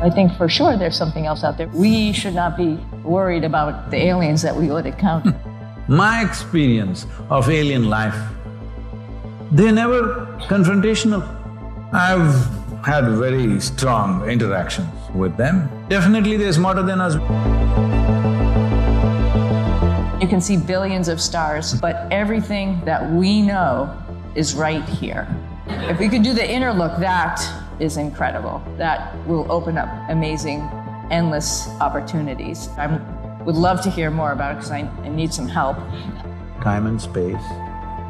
I think for sure there's something else out there. We should not be worried about the aliens that we would encounter. My experience of alien life, they're never confrontational. I've had very strong interactions with them. Definitely they're smarter than us. You can see billions of stars, but everything that we know is right here. If we could do the inner look, that is incredible. That will open up amazing, endless opportunities. I would love to hear more about it because I need some help. Time and space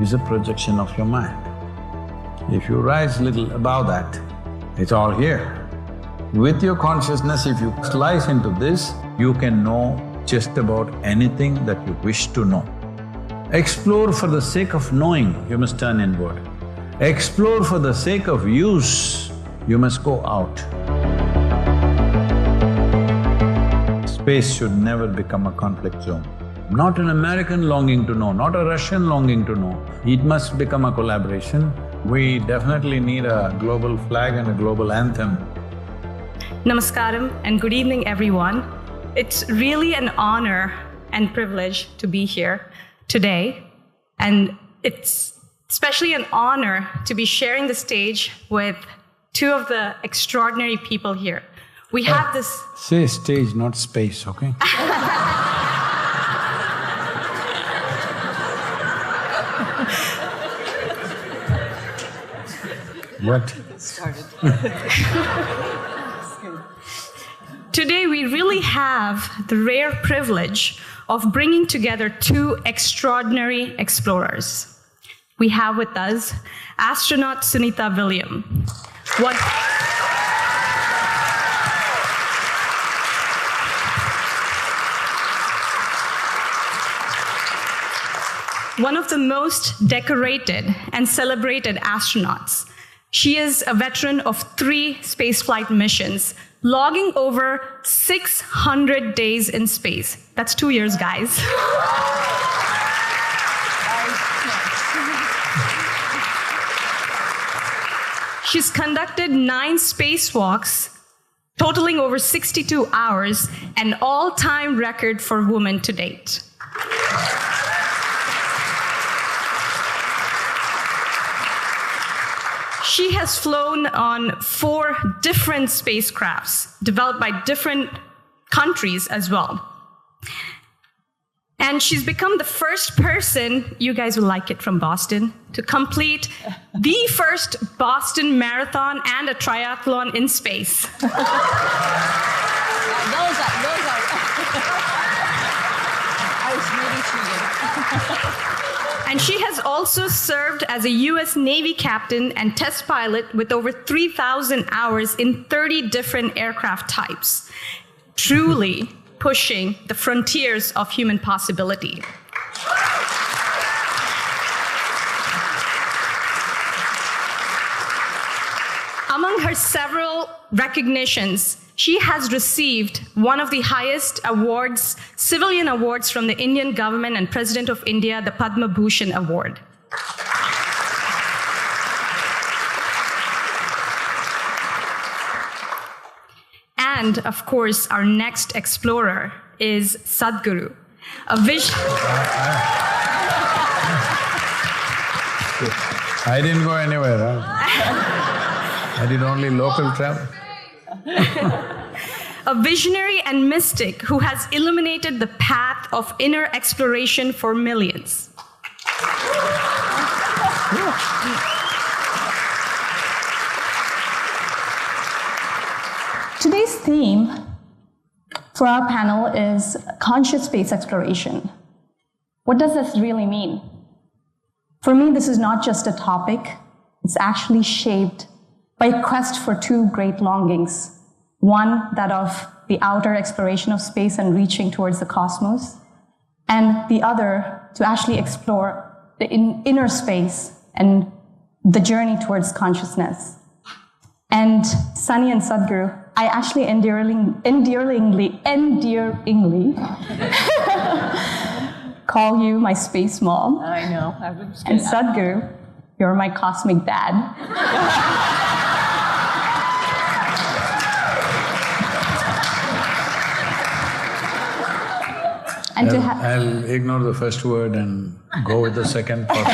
is a projection of your mind. If you rise a little above that, it's all here. With your consciousness, if you slice into this, you can know just about anything that you wish to know. Explore for the sake of knowing, you must turn inward. Explore for the sake of use, you must go out. Space should never become a conflict zone. Not an American longing to know, not a Russian longing to know. It must become a collaboration. We definitely need a global flag and a global anthem. Namaskaram and good evening, everyone. It's really an honor and privilege to be here today, and it's especially an honor to be sharing the stage with two of the extraordinary people here. We have this… Say stage, not space, okay? What? Started. Today, we really have the rare privilege of bringing together two extraordinary explorers. We have with us astronaut Sunita Williams. One of the most decorated and celebrated astronauts. She is a veteran of 3 spaceflight missions, logging over 600 days in space. That's 2 years, guys. She's conducted 9 spacewalks, totaling over 62 hours, an all-time record for women to date. She has flown on 4 different spacecrafts, developed by different countries as well. And she's become the first person, you guys will like it, from Boston, to complete the first Boston Marathon and a triathlon in space. Those are. I was really cheated. And she has also served as a US Navy captain and test pilot with over 3,000 hours in 30 different aircraft types, truly pushing the frontiers of human possibility. Among her several recognitions, she has received one of the highest awards, civilian awards from the Indian government and President of India, the Padma Bhushan Award. And of course, our next explorer is Sadhguru, a I didn't go anywhere, huh? I did only local travel. A visionary and mystic who has illuminated the path of inner exploration for millions. Today's theme for our panel is conscious space exploration. What does this really mean? For me, this is not just a topic. It's actually shaped by a quest for 2 great longings. One, that of the outer exploration of space and reaching towards the cosmos, and the other, to actually explore the inner space and the journey towards consciousness. And Sunny and Sadhguru, I actually endearingly call you my space mom. I know. And Sadhguru, you're my cosmic dad. And to have… I'll ignore the first word and go with the second part.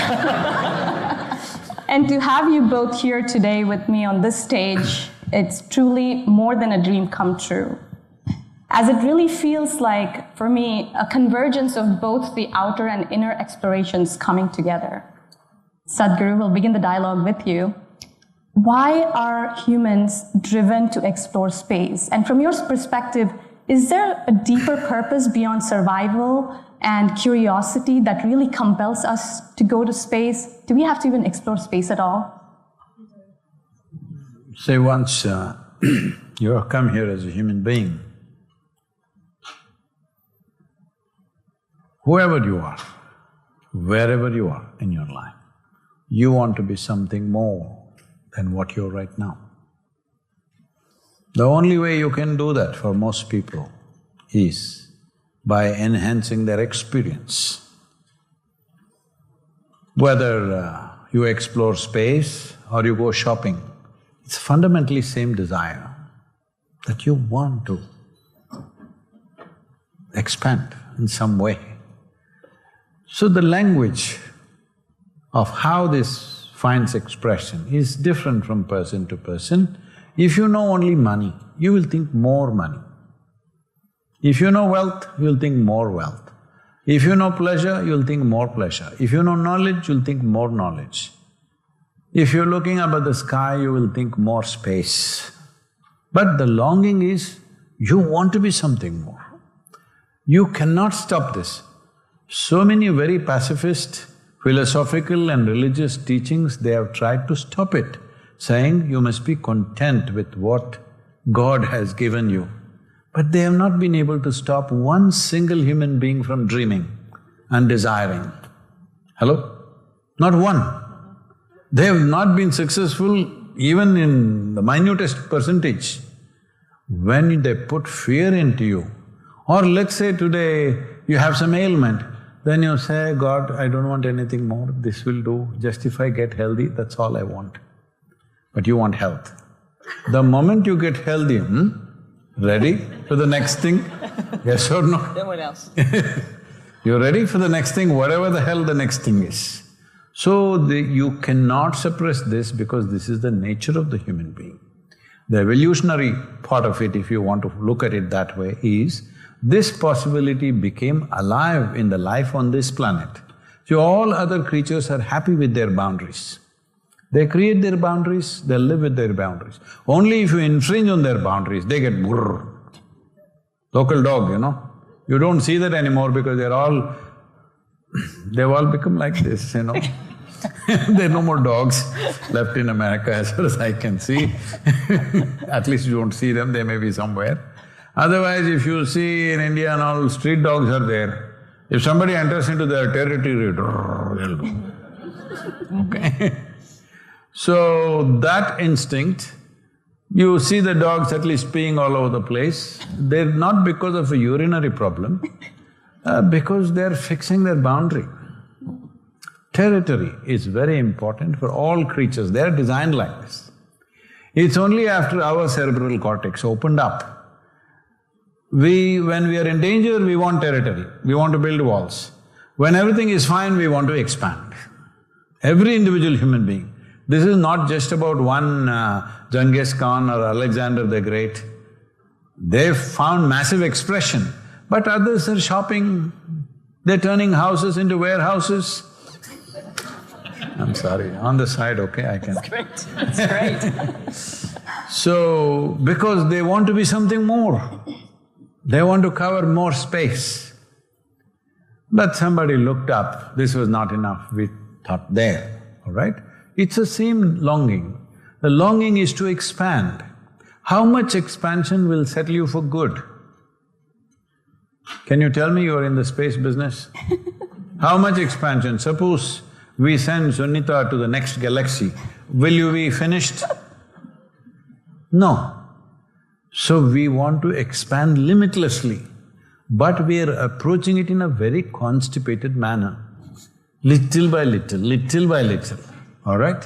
And to have you both here today with me on this stage, it's truly more than a dream come true. As it really feels like, for me, a convergence of both the outer and inner explorations coming together. Sadhguru, we'll begin the dialogue with you. Why are humans driven to explore space? And from your perspective, is there a deeper purpose beyond survival and curiosity that really compels us to go to space? Do we have to even explore space at all? Say once you have come here as a human being, whoever you are, wherever you are in your life, you want to be something more than what you're right now. The only way you can do that for most people is by enhancing their experience. Whether you explore space or you go shopping, it's fundamentally same desire that you want to expand in some way. So the language of how this finds expression is different from person to person. If you know only money, you will think more money. If you know wealth, you'll think more wealth. If you know pleasure, you'll think more pleasure. If you know knowledge, you'll think more knowledge. If you're looking up at the sky, you will think more space. But the longing is, you want to be something more. You cannot stop this. So many very pacifist, philosophical and religious teachings, they have tried to stop it, saying you must be content with what God has given you. But they have not been able to stop one single human being from dreaming and desiring. Hello? Not one. They have not been successful even in the minutest percentage. When they put fear into you, or let's say today you have some ailment, then you say, God, I don't want anything more, this will do, just if I get healthy, that's all I want. But you want health. The moment you get healthy, ready for the next thing? Yes or no? Then what else? You're ready for the next thing, whatever the hell the next thing is. So you cannot suppress this because this is the nature of the human being. The evolutionary part of it, if you want to look at it that way, is this possibility became alive in the life on this planet. So all other creatures are happy with their boundaries. They create their boundaries, they live with their boundaries. Only if you infringe on their boundaries, they get brrr. Local dog, you know. You don't see that anymore because they've all become like this, you know. There are no more dogs left in America as far as I can see. At least you don't see them, they may be somewhere. Otherwise, if you see in India and all, street dogs are there. If somebody enters into their territory, they'll go. Okay? So that instinct, you see the dogs at least peeing all over the place, they're not because of a urinary problem, because they're fixing their boundary. Territory is very important for all creatures, they're designed like this. It's only after our cerebral cortex opened up, when we are in danger, we want territory, we want to build walls. When everything is fine, we want to expand. Every individual human being. This is not just about one Genghis Khan or Alexander the Great. They've found massive expression, but others are shopping, they're turning houses into warehouses. I'm sorry, on the side, okay, I can… That's great, that's great. So, because they want to be something more, they want to cover more space. But somebody looked up, this was not enough, we thought there, all right? It's the same longing. The longing is to expand. How much expansion will settle you for good? Can you tell me you're in the space business? How much expansion? Suppose we send Sunita to the next galaxy, will you be finished? No. So we want to expand limitlessly, but we are approaching it in a very constipated manner, little by little, all right?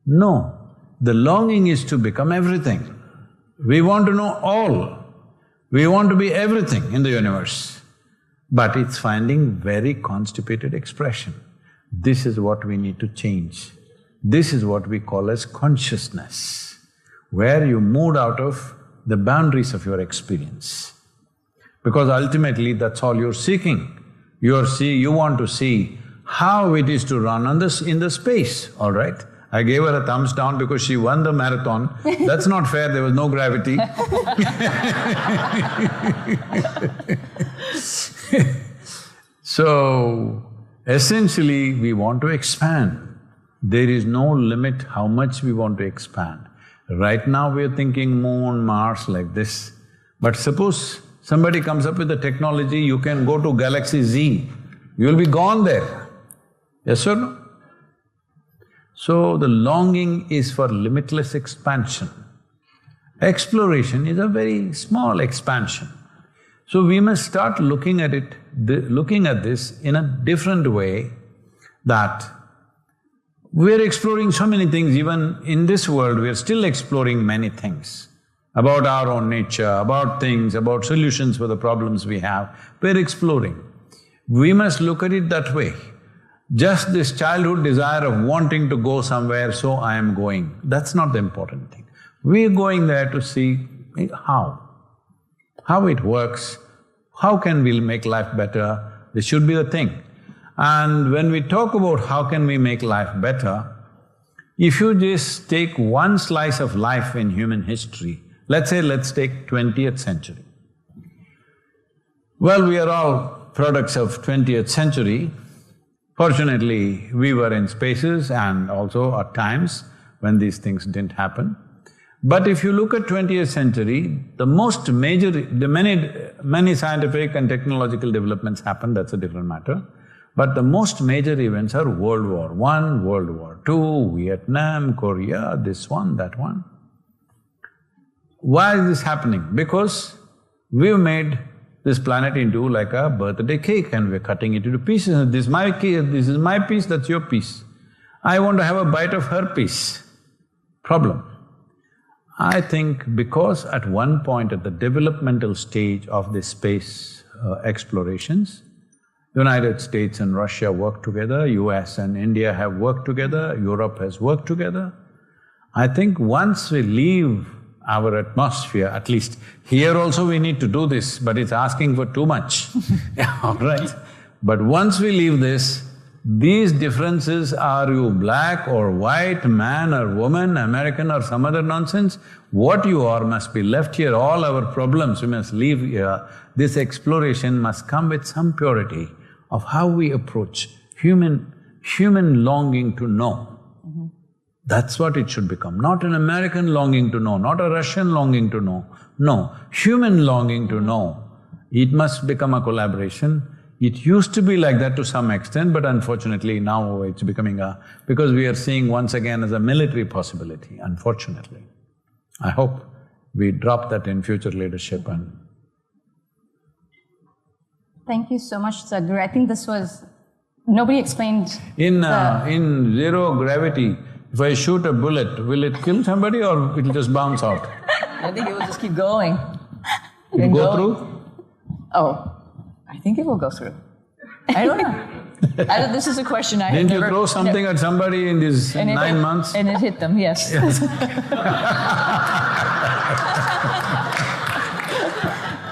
No, the longing is to become everything. We want to know all. We want to be everything in the universe. but it's finding very constipated expression. This is what we need to change. This is what we call as consciousness, where you moved out of the boundaries of your experience. Because ultimately that's all you're seeking. You want to see how it is to run on in the space, all right? I gave her a thumbs down because she won the marathon. That's not fair, there was no gravity. So, essentially, we want to expand. There is no limit how much we want to expand. Right now we're thinking Moon, Mars like this. But suppose somebody comes up with the technology, you can go to Galaxy Z, you'll be gone there. Yes or no? So the longing is for limitless expansion. Exploration is a very small expansion. So we must start looking at this in a different way, that we're exploring so many things. Even in this world, we're still exploring many things about our own nature, about things, about solutions for the problems we have. We're exploring. We must look at it that way. Just this childhood desire of wanting to go somewhere, so I am going, that's not the important thing. We're going there to see how it works, how can we make life better, this should be the thing. And when we talk about how can we make life better, if you just take one slice of life in human history, let's take 20th century. Well, we are all products of 20th century. Fortunately, we were in spaces and also at times when these things didn't happen. But if you look at 20th century, many scientific and technological developments happened, that's a different matter. But the most major events are World War I, World War II, Vietnam, Korea, this one, that one. Why is this happening? Because we've made this planet into like a birthday cake and we're cutting it into pieces. This is my piece, that's your piece. I want to have a bite of her piece. Problem. I think because at one point at the developmental stage of this space explorations, United States and Russia work together, US and India have worked together, Europe has worked together. I think once we leave our atmosphere, at least here also we need to do this, but it's asking for too much, all right? But once we leave this, these differences, are you black or white, man or woman, American or some other nonsense, what you are must be left here, all our problems we must leave here. This exploration must come with some purity of how we approach human longing to know. That's what it should become, not an American longing to know, not a Russian longing to know. No, human longing to know. It must become a collaboration. It used to be like that to some extent, but unfortunately now it's becoming because we are seeing once again as a military possibility, unfortunately. I hope we drop that in future leadership and… Thank you so much, Sadhguru. I think this was… nobody explained… In zero gravity, if I shoot a bullet, will it kill somebody or it'll just bounce out? I think it will just keep going. It'll go through? Oh, I think it will go through. I don't know. This is a question I have Didn't never… you throw something at somebody in these and 9 months? And it hit them, yes.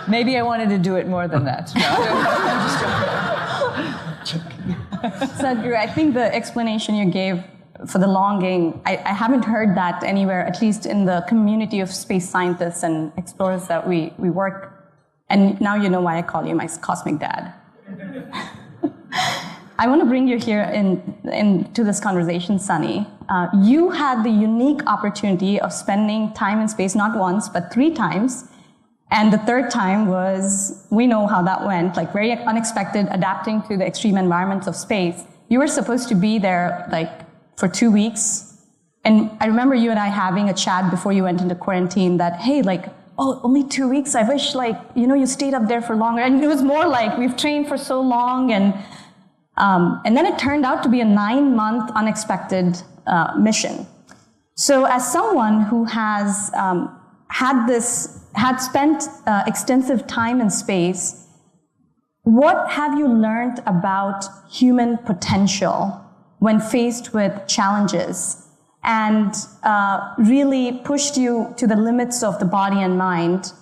Maybe I wanted to do it more than that. No, I'm just joking. Sadhguru, I think the explanation you gave for the longing, I haven't heard that anywhere, at least in the community of space scientists and explorers that we work. And now you know why I call you my cosmic dad. I want to bring you here into this conversation, Sunny. You had the unique opportunity of spending time in space not once, but 3 times. And the 3rd time was, we know how that went, like very unexpected, adapting to the extreme environments of space. You were supposed to be there like for 2 weeks. And I remember you and I having a chat before you went into quarantine that, hey, like, oh, only 2 weeks? I wish, like, you stayed up there for longer. And it was more like, we've trained for so long. And then it turned out to be a 9-month unexpected mission. So as someone who has had spent extensive time in space, what have you learned about human potential when faced with challenges and really pushed you to the limits of the body and mind?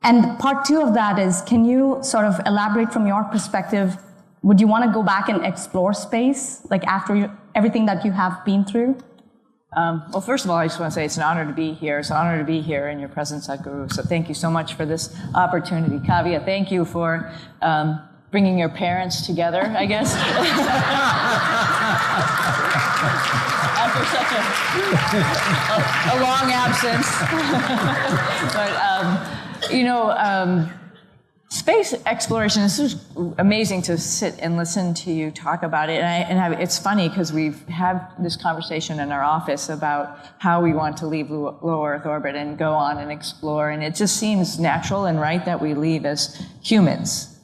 And part two of that is, can you sort of elaborate from your perspective, would you want to go back and explore space, like after everything that you have been through? Well, first of all, I just want to say it's an honor to be here. It's an honor to be here in your presence, Sadhguru. So thank you so much for this opportunity. Kavya, thank you for bringing your parents together, I guess. After such a long absence. Space exploration, this is amazing to sit and listen to you talk about it. It's funny because we've had this conversation in our office about how we want to leave low Earth orbit and go on and explore. And it just seems natural and right that we leave as humans.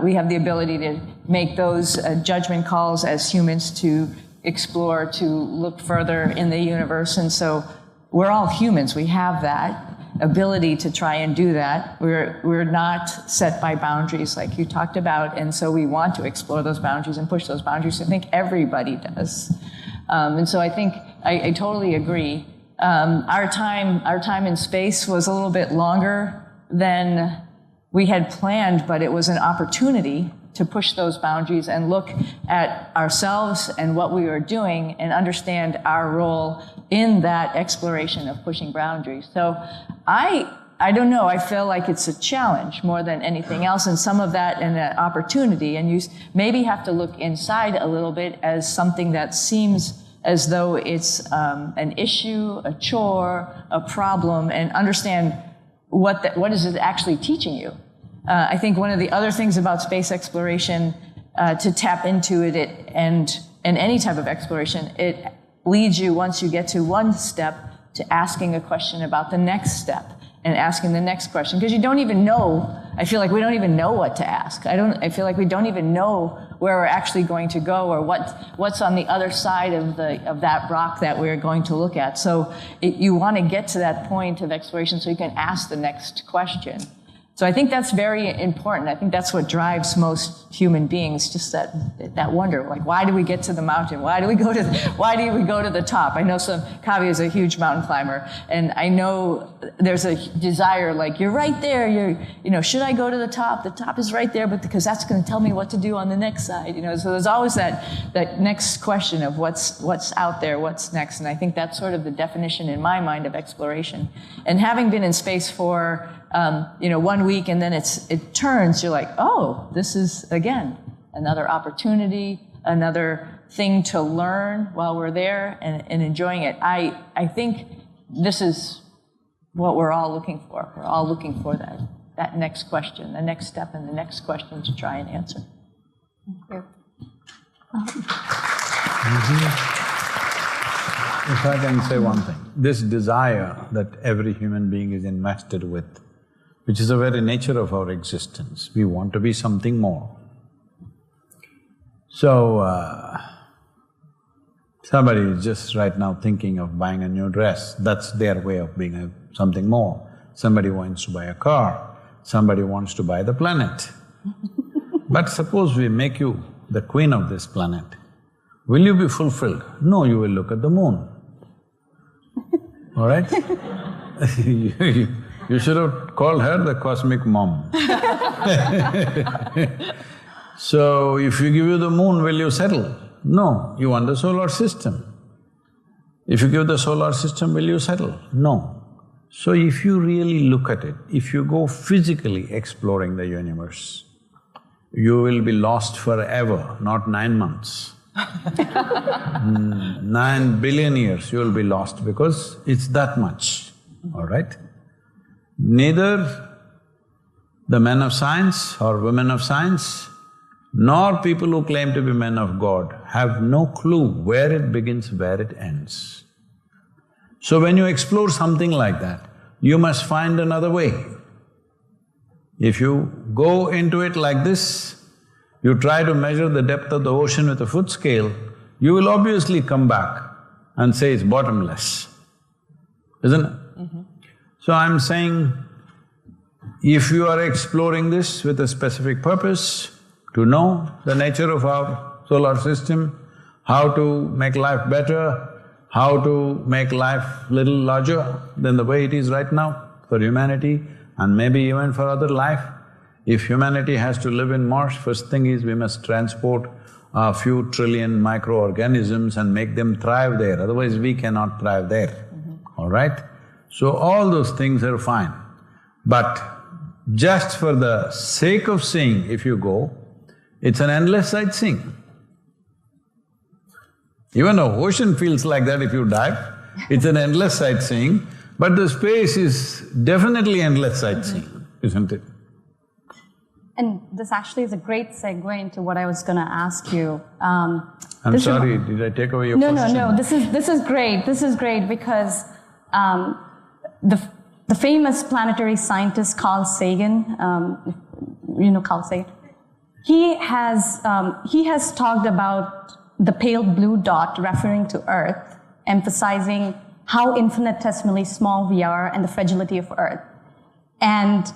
We have the ability to make those judgment calls as humans to explore, to look further in the universe. And so we're all humans. We have that ability to try and do that. We're not set by boundaries like you talked about, and so we want to explore those boundaries and push those boundaries. I think everybody does. And so I think I totally agree. Our time in space was a little bit longer than we had planned, but it was an opportunity to push those boundaries and look at ourselves and what we were doing and understand our role in that exploration of pushing boundaries. So I don't know, I feel like it's a challenge more than anything else, and some of that an opportunity, and you maybe have to look inside a little bit as something that seems as though it's an issue, a chore, a problem, and understand what is it actually teaching you. I think one of the other things about space exploration, to tap into it and any type of exploration, it leads you, once you get to one step, to asking a question about the next step and asking the next question, because you don't even know. I feel like we don't even know what to ask. I feel like we don't even know where we're actually going to go or what's on the other side of that rock that we're going to look at. So you want to get to that point of exploration so you can ask the next question. So I think that's very important. I think that's what drives most human beings, just that wonder, like, why do we get to the mountain? Why do we go to the top? I know Kavya is a huge mountain climber, and I know there's a desire, like, you're right there, should I go to the top? The top is right there, but because that's going to tell me what to do on the next side, so there's always that next question of what's out there, what's next. And I think that's sort of the definition in my mind of exploration. And having been in space for 1 week, and then it turns, you're like, oh, this is, again, another opportunity, another thing to learn while we're there and enjoying it. I think this is what we're all looking for. We're all looking for that next question, the next step, and the next question to try and answer. Thank you. If I can say one thing, this desire that every human being is invested with, which is the very nature of our existence. We want to be something more. So, somebody is just right now thinking of buying a new dress, that's their way of being something more. Somebody wants to buy a car, somebody wants to buy the planet. But suppose we make you the queen of this planet, will you be fulfilled? No, you will look at the moon, all right? You should have called her the cosmic mom. So, if we give you the moon, will you settle? No, you want the solar system. If you give the solar system, will you settle? No. So, if you really look at it, if you go physically exploring the universe, you will be lost forever, not 9 months. 9 billion years you will be lost because it's that much, all right? Neither the men of science or women of science, nor people who claim to be men of God have no clue where it begins, where it ends. So when you explore something like that, you must find another way. If you go into it like this, you try to measure the depth of the ocean with a foot scale, you will obviously come back and say it's bottomless, isn't it? Mm-hmm. So I'm saying, if you are exploring this with a specific purpose, to know the nature of our solar system, how to make life better, how to make life little larger than the way it is right now for humanity and maybe even for other life. If humanity has to live in Mars, first thing is we must transport a few trillion microorganisms and make them thrive there, otherwise we cannot thrive there, all right? So all those things are fine. But just for the sake of seeing, if you go, it's an endless sightseeing. Even the ocean feels like that if you dive, it's an endless sightseeing, but the space is definitely endless sightseeing, isn't it? And this actually is a great segue into what I was going to ask you. I'm sorry, did I take away your question? No. This is great. This is great because the famous planetary scientist Carl Sagan, you know Carl Sagan, he has talked about the pale blue dot referring to Earth, emphasizing how infinitesimally small we are and the fragility of Earth. And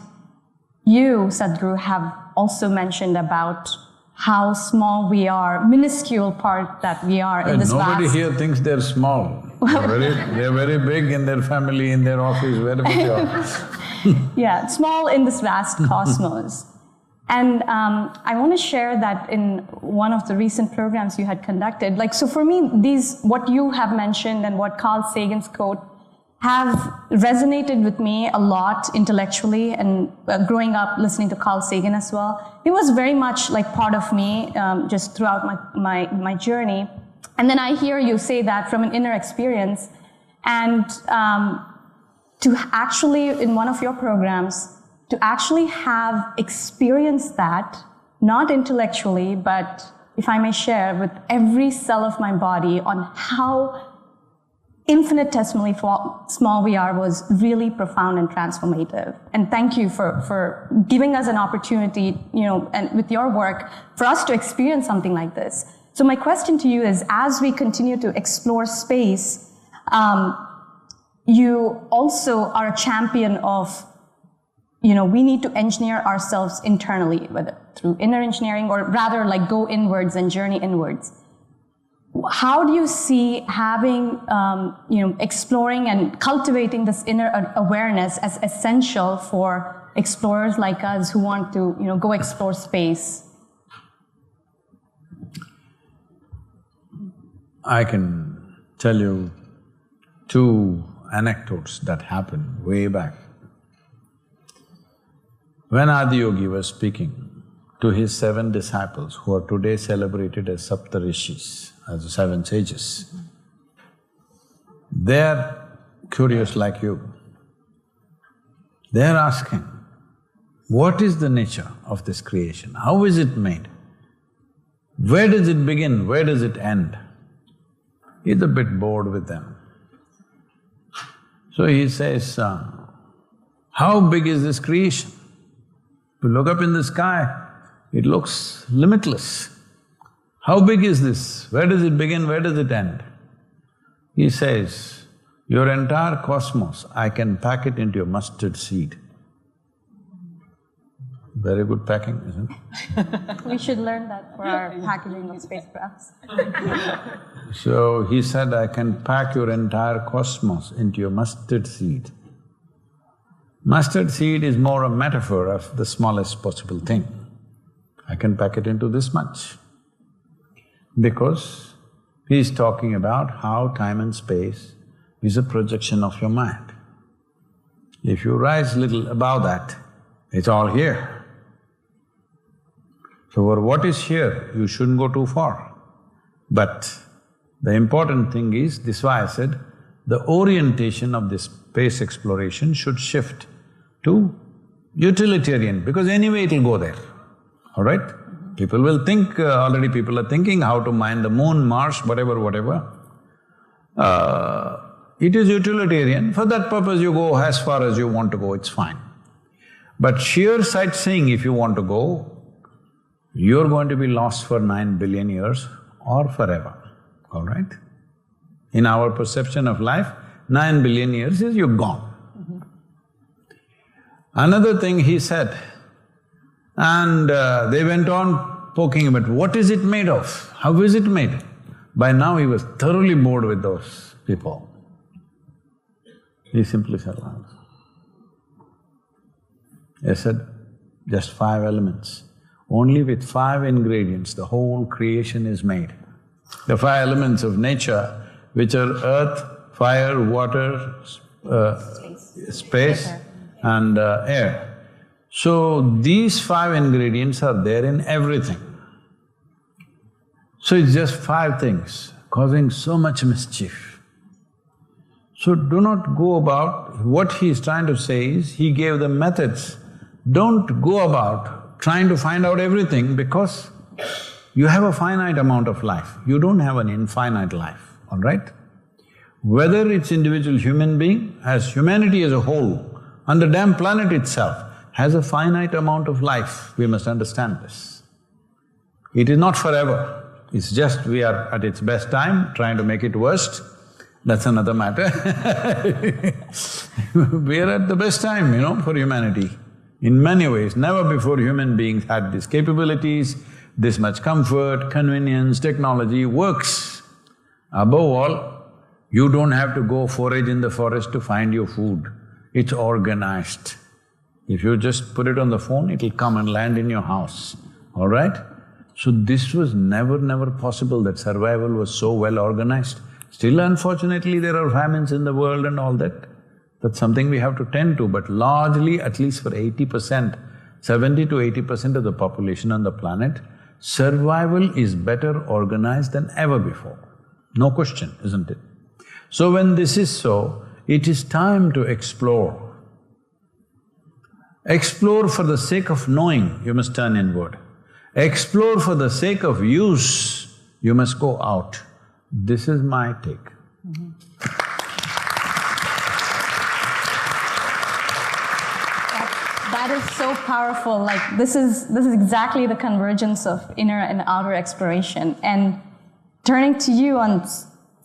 you, Sadhguru, have also mentioned about how small we are, minuscule part that we are in this vast… Nobody here thinks they're small. They're very big in their family, in their office, wherever they are. Yeah, small in this vast cosmos. And I want to share that in one of the recent programs you had conducted. Like, so for me, what you have mentioned and what Carl Sagan's quote have resonated with me a lot intellectually, and growing up listening to Carl Sagan as well. It was very much like part of me just throughout my journey. And then I hear you say that from an inner experience, and to actually, in one of your programs, to actually have experienced that, not intellectually, but if I may share, with every cell of my body on how infinitesimally small we are was really profound and transformative. And thank you for giving us an opportunity, you know, and with your work, for us to experience something like this. So my question to you is, as we continue to explore space, you also are a champion of, you know, we need to engineer ourselves internally, whether through inner engineering or rather like go inwards and journey inwards. How do you see having, you know, exploring and cultivating this inner awareness as essential for explorers like us who want to, you know, go explore space? I can tell you two anecdotes that happened way back. When Adiyogi was speaking to his 7 disciples, who are today celebrated as Saptarishis, as the 7 sages, they're curious like you. They're asking, what is the nature of this creation? How is it made? Where does it begin? Where does it end? He's a bit bored with them. So he says, how big is this creation? If you look up in the sky, it looks limitless. How big is this? Where does it begin? Where does it end? He says, your entire cosmos, I can pack it into a mustard seed. Very good packing, isn't it? We should learn that for our packaging of spacecrafts. So he said, I can pack your entire cosmos into a mustard seed. Mustard seed is more a metaphor of the smallest possible thing. I can pack it into this much. Because he's talking about how time and space is a projection of your mind. If you rise little above that, it's all here. So for what is here, you shouldn't go too far. But the important thing is, this is why I said, the orientation of this space exploration should shift to utilitarian, because anyway it'll go there, all right? People will think, already people are thinking how to mine the moon, Mars, whatever. It is utilitarian. For that purpose, you go as far as you want to go, it's fine. But sheer sightseeing, if you want to go, you're going to be lost for 9 billion years or forever, all right? In our perception of life, 9 billion years is you're gone. Another thing he said, and they went on poking about what is it made of, how is it made. By now he was thoroughly bored with those people. He simply said, I said, just 5 elements. Only with 5 ingredients the whole creation is made. The 5 elements of nature, which are earth, fire, water, space and air. So these 5 ingredients are there in everything. So it's just 5 things causing so much mischief. So do not go about… What he is trying to say is, he gave the methods. Don't go about trying to find out everything because you have a finite amount of life. You don't have an infinite life, all right? Whether it's individual human being, as humanity as a whole, and the damn planet itself has a finite amount of life, we must understand this. It is not forever, it's just we are at its best time, trying to make it worst, that's another matter. We are at the best time, for humanity. In many ways, never before human beings had these capabilities, this much comfort, convenience, technology works. Above all, you don't have to go forage in the forest to find your food. It's organized. If you just put it on the phone, it'll come and land in your house, all right? So this was never possible, that survival was so well organized. Still, unfortunately, there are famines in the world and all that. That's something we have to tend to, but largely, at least for 80%, 70 to 80% of the population on the planet, survival is better organized than ever before. No question, isn't it? So when this is so, it is time to explore. Explore for the sake of knowing, you must turn inward. Explore for the sake of use, you must go out. This is my take. That is so powerful. Like this is exactly the convergence of inner and outer exploration. And turning to you on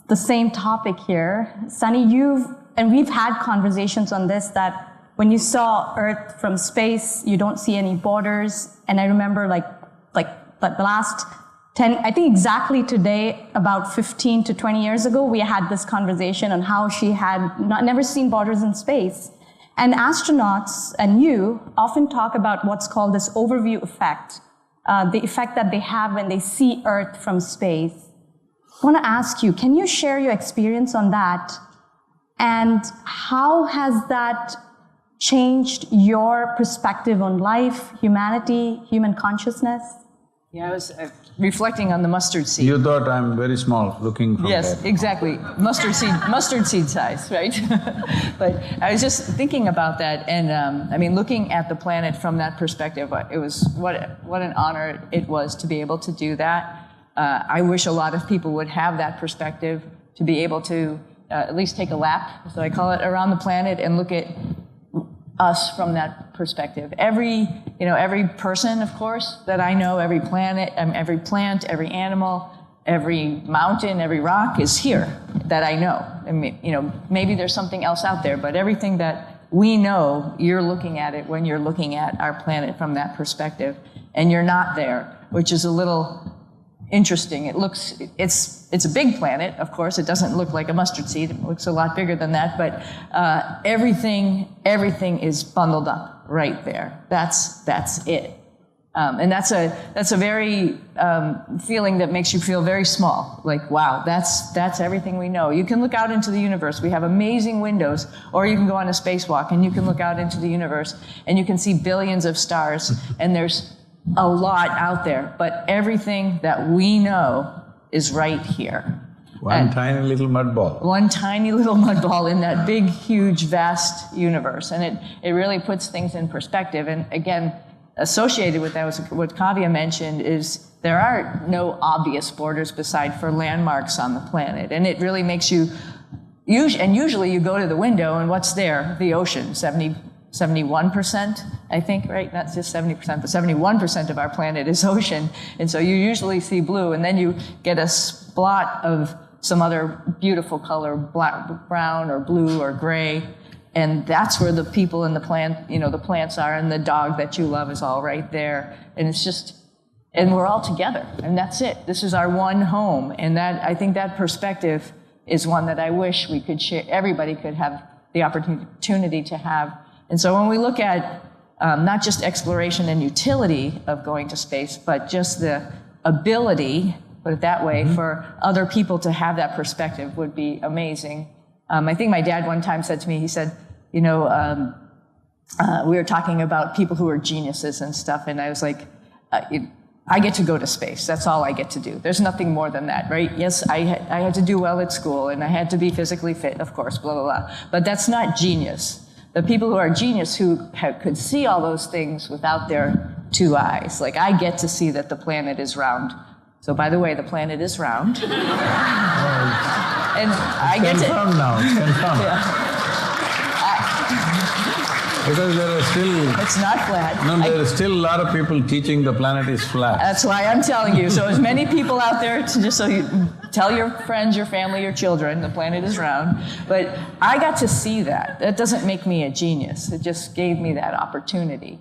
the same topic here, Sunny, we've had conversations on this, that when you saw Earth from space, you don't see any borders. And I remember like the last 10, I think exactly today, about 15 to 20 years ago, we had this conversation on how she had never seen borders in space. And astronauts and you often talk about what's called this overview effect, the effect that they have when they see Earth from space. I want to ask you, can you share your experience on that? And how has that changed your perspective on life, humanity, human consciousness? Yeah, I was reflecting on the mustard seed. You thought I'm very small, looking from Yes, there. exactly. Mustard seed size, right? But I was just thinking about that, and I mean, looking at the planet from that perspective, it was what an honor it was to be able to do that. I wish a lot of people would have that perspective, to be able to at least take a lap, so I call it, around the planet and look at us from that perspective. Every person, of course, that I know, every planet, every plant, every animal, every mountain, every rock is here that I know. I mean, maybe there's something else out there, but everything that we know, you're looking at it when you're looking at our planet from that perspective, and you're not there, which is a little interesting. It's a big planet, of course. It doesn't look like a mustard seed. It looks a lot bigger than that, but everything is bundled up right there. That's it. And that's a very feeling that makes you feel very small. Like, wow, that's everything we know. You can look out into the universe. We have amazing windows, or you can go on a spacewalk and you can look out into the universe and you can see billions of stars, and there's a lot out there, but everything that we know is right here. One tiny little mud ball. One tiny little mud ball in that big, huge, vast universe. And it really puts things in perspective. And again, associated with that was what Kavya mentioned, is there are no obvious borders beside for landmarks on the planet. And it really makes you, and usually you go to the window and what's there? The ocean, 71%, I think, right? Not just 70%, but 71% of our planet is ocean. And so you usually see blue, and then you get a splot of some other beautiful color, black, brown or blue or gray. And that's where the people and the plant, the plants are, and the dog that you love is all right there. And and we're all together, and that's it. This is our one home, and I think that perspective is one that I wish we could share, everybody could have the opportunity to have. And so when we look at not just exploration and utility of going to space, but just the ability, put it that way, for other people to have that perspective would be amazing. I think my dad one time said to me, he said, we were talking about people who are geniuses and stuff, and I was like, I get to go to space. That's all I get to do. There's nothing more than that, right? Yes, I had to do well at school, and I had to be physically fit, of course, blah, blah, blah. But that's not genius. The people who are genius who could see all those things without their two eyes. Like, I get to see that the planet is round. So, by the way, the planet is round. And I get to... Confirmed now, it's confirmed. Yeah. Because there are still… It's not flat. No, there are still a lot of people teaching the planet is flat. That's why I'm telling you. So as many people out there, just so you tell your friends, your family, your children, the planet is round. But I got to see that. That doesn't make me a genius. It just gave me that opportunity.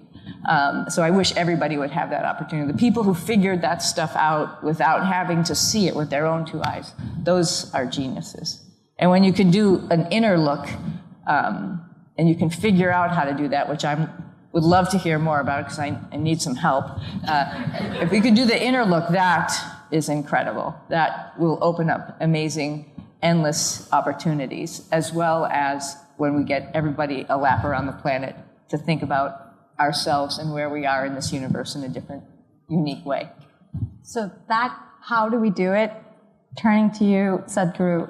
So I wish everybody would have that opportunity. The people who figured that stuff out without having to see it with their own two eyes, those are geniuses. And when you can do an inner look, and you can figure out how to do that, which I would love to hear more about because I need some help. If we could do the inner look, that is incredible. That will open up amazing, endless opportunities, as well as when we get everybody a lap around the planet to think about ourselves and where we are in this universe in a different, unique way. So how do we do it? Turning to you, Sadhguru,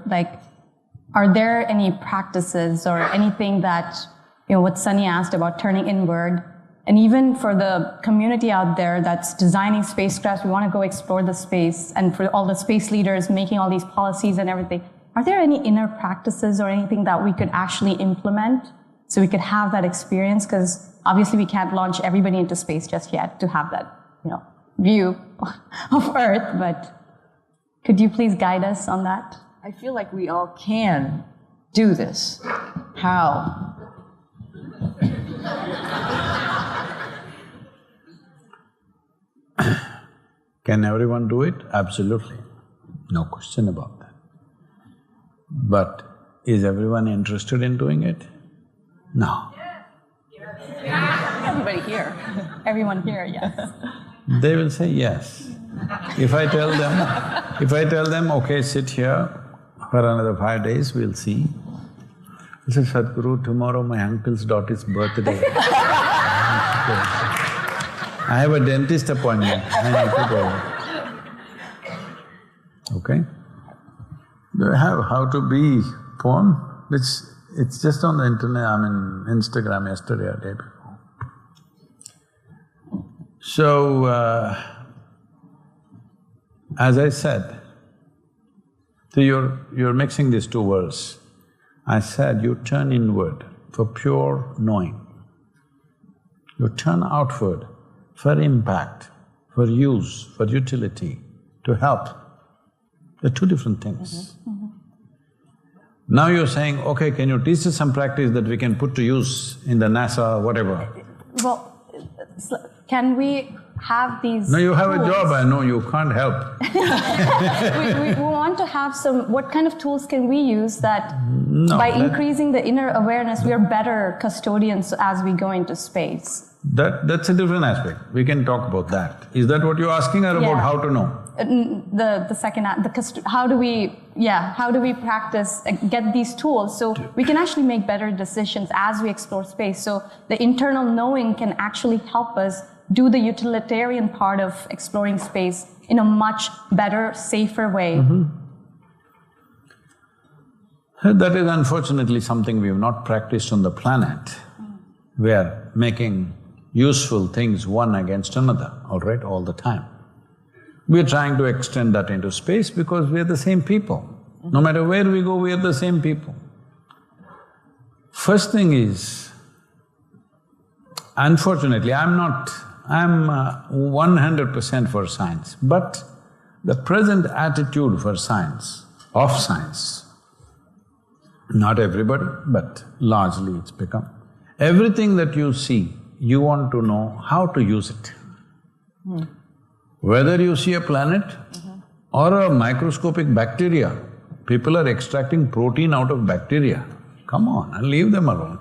are there any practices or anything that, what Sunny asked about turning inward, and even for the community out there that's designing spacecrafts, we want to go explore the space, and for all the space leaders making all these policies and everything, are there any inner practices or anything that we could actually implement so we could have that experience? Because obviously we can't launch everybody into space just yet to have that, view of Earth, but could you please guide us on that? I feel like we all can do this. How? Can everyone do it? Absolutely. No question about that. But is everyone interested in doing it? No. Everybody here. Everyone here, yes. They will say yes. If I tell them, okay, sit here for another 5 days, we'll see. I said, Sadhguru, tomorrow my uncle's daughter's birthday. I have a dentist appointment, I need to go. Okay? Do you have how to be poem? It's just on the internet, Instagram yesterday or day before. So, as I said, so you're mixing these two worlds. I said you turn inward for pure knowing. You turn outward for impact, for use, for utility, to help. They're two different things. Now you're saying, okay, can you teach us some practice that we can put to use in the NASA or whatever? Well, can we have these… No, you have a job, I know, you can't help. we want to have some… What kind of tools can we use that by increasing the inner awareness, we are better custodians as we go into space? That's a different aspect. We can talk about that. Is that what you're asking, or about how to know? The second, how do we practice, get these tools so we can actually make better decisions as we explore space? So the internal knowing can actually help us do the utilitarian part of exploring space in a much better, safer way. That is unfortunately something we have not practiced on the planet. We are making useful things one against another, all right, all the time. We're trying to extend that into space because we're the same people. No matter where we go, we're the same people. First thing is, unfortunately, I'm 100% for science, but the present attitude for science, of science, not everybody, but largely it's become, everything that you see, you want to know how to use it. Whether you see a planet or a microscopic bacteria, people are extracting protein out of bacteria. Come on, and leave them alone.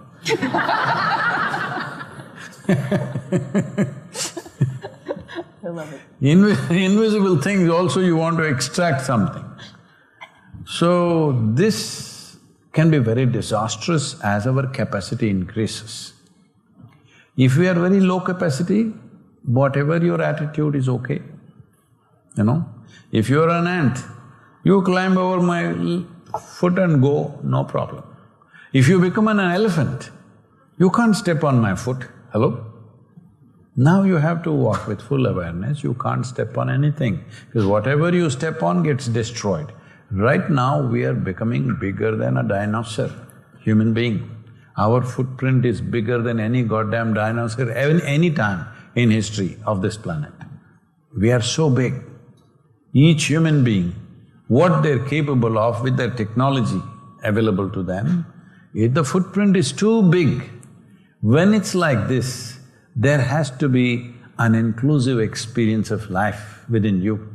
I love it. Invisible things also you want to extract something. So this can be very disastrous as our capacity increases. If we are very low capacity, whatever your attitude is okay, you know. If you're an ant, you climb over my foot and go, no problem. If you become an elephant, you can't step on my foot, hello? Now you have to walk with full awareness, you can't step on anything, because whatever you step on gets destroyed. Right now, we are becoming bigger than a dinosaur, human being. Our footprint is bigger than any goddamn dinosaur any time in history of this planet. We are so big. Each human being, what they're capable of with their technology available to them, if the footprint is too big, when it's like this, there has to be an inclusive experience of life within you.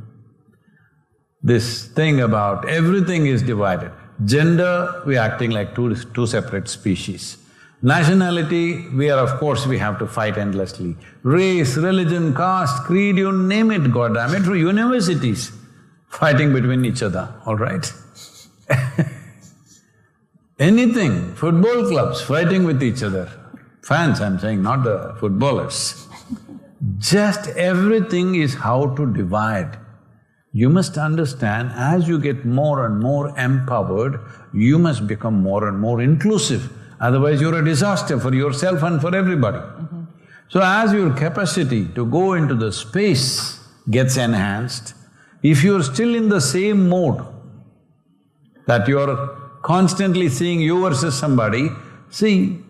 This thing about everything is divided. Gender, we are acting like two separate species. Nationality, we have to fight endlessly. Race, religion, caste, creed, you name it, goddamn it, universities fighting between each other, all right? Anything, football clubs fighting with each other. Fans, I'm saying, not the footballers. Just everything is how to divide. You must understand, as you get more and more empowered, you must become more and more inclusive. Otherwise, you're a disaster for yourself and for everybody. So as your capacity to go into the space gets enhanced, if you're still in the same mode that you're constantly seeing you versus somebody, see,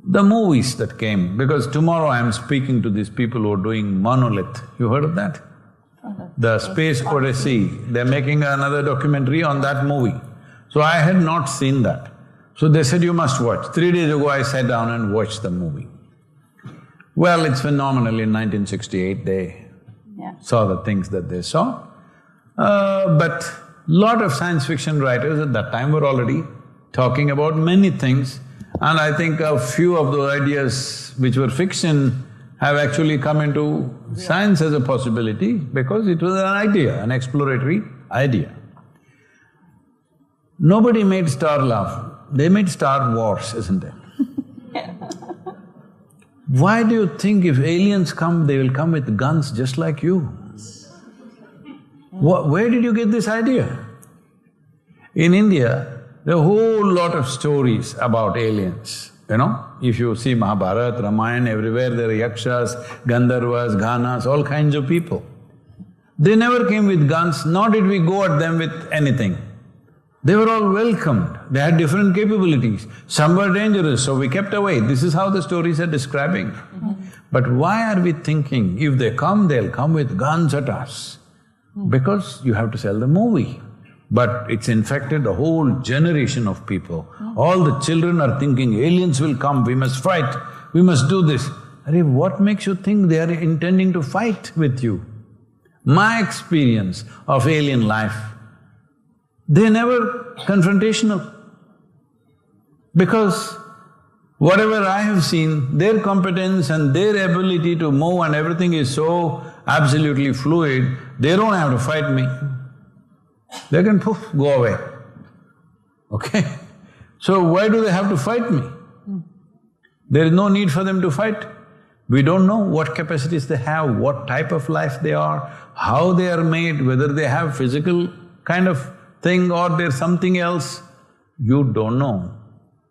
the movies that came, because tomorrow I'm speaking to these people who are doing Monolith, you heard of that? The Space Odyssey, they're making another documentary on that movie. So I had not seen that. So they said, you must watch. 3 days ago I sat down and watched the movie. Well, it's phenomenal. In 1968 they saw the things that they saw. But lot of science fiction writers at that time were already talking about many things, and I think a few of the ideas which were fiction have actually come into science as a possibility because it was an idea, an exploratory idea. Nobody made Star Love, they made Star Wars, isn't it? Why do you think if aliens come, they will come with guns just like you? Where did you get this idea? In India, there are a whole lot of stories about aliens, you know. If you see Mahabharata, Ramayana, everywhere there are yakshas, Gandharvas, Ganas, all kinds of people. They never came with guns, nor did we go at them with anything. They were all welcomed, they had different capabilities. Some were dangerous, so we kept away. This is how the stories are describing. But why are we thinking, if they come, they'll come with guns at us? Because you have to sell the movie. But it's infected the whole generation of people. All the children are thinking, aliens will come, we must fight, we must do this. Arey, what makes you think they are intending to fight with you? My experience of alien life, they're never confrontational. Because whatever I have seen, their competence and their ability to move and everything is so absolutely fluid, they don't have to fight me. They can poof, go away, okay? So why do they have to fight me? There is no need for them to fight. We don't know what capacities they have, what type of life they are, how they are made, whether they have physical kind of thing or there's something else. You don't know.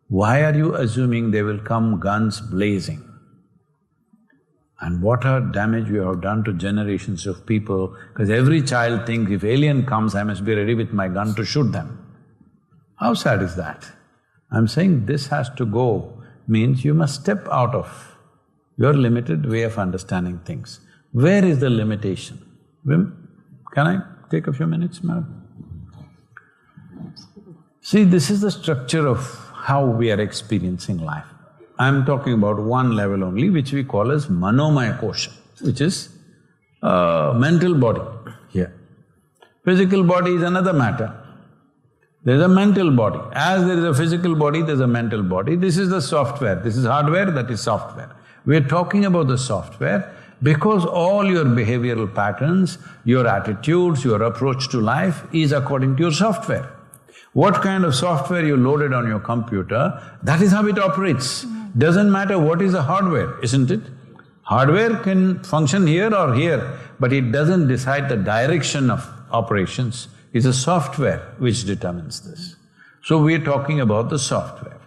Why are you assuming they will come guns blazing? And what a damage we have done to generations of people, because every child thinks, if alien comes, I must be ready with my gun to shoot them. How sad is that? I'm saying this has to go, means you must step out of your limited way of understanding things. Where is the limitation? Can I take a few minutes, madam? See, this is the structure of how we are experiencing life. I'm talking about one level only, which we call as Manomaya Kosha, which is mental body here. Physical body is another matter. There's a mental body. As there is a physical body, there's a mental body. This is the software. This is hardware, that is software. We're talking about the software because all your behavioral patterns, your attitudes, your approach to life is according to your software. What kind of software you loaded on your computer, that is how it operates. Doesn't matter what is the hardware, isn't it? Hardware can function here or here, but it doesn't decide the direction of operations. It's a software which determines this. So we're talking about the software.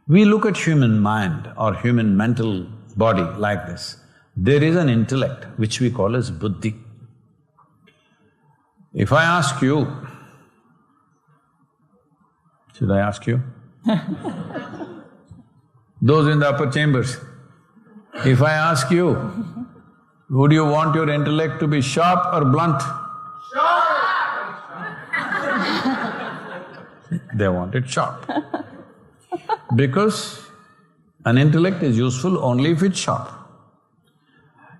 We look at human mind or human mental body like this. There is an intellect which we call as buddhi. If I ask you, should I ask you? Those in the upper chambers, if I ask you, would you want your intellect to be sharp or blunt? Sharp! They want it sharp. Because an intellect is useful only if it's sharp.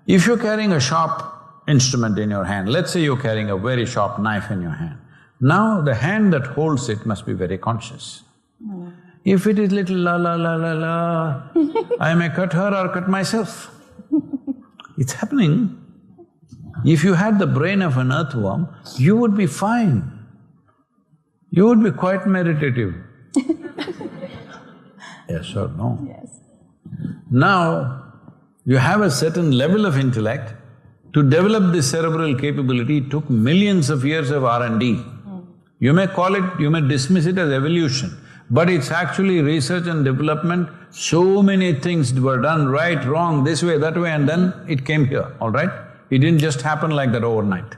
If you're carrying a sharp instrument in your hand, let's say you're carrying a very sharp knife in your hand, now the hand that holds it must be very conscious. If it is little la la la la la, I may cut her or cut myself. It's happening. If you had the brain of an earthworm, you would be fine. You would be quite meditative. Yes or no? Yes. Now, you have a certain level of intellect. To develop this cerebral capability, it took millions of years of R&D. You may call it, you may dismiss it as evolution, but it's actually research and development. So many things were done right, wrong, this way, that way, and then it came here, all right? It didn't just happen like that overnight.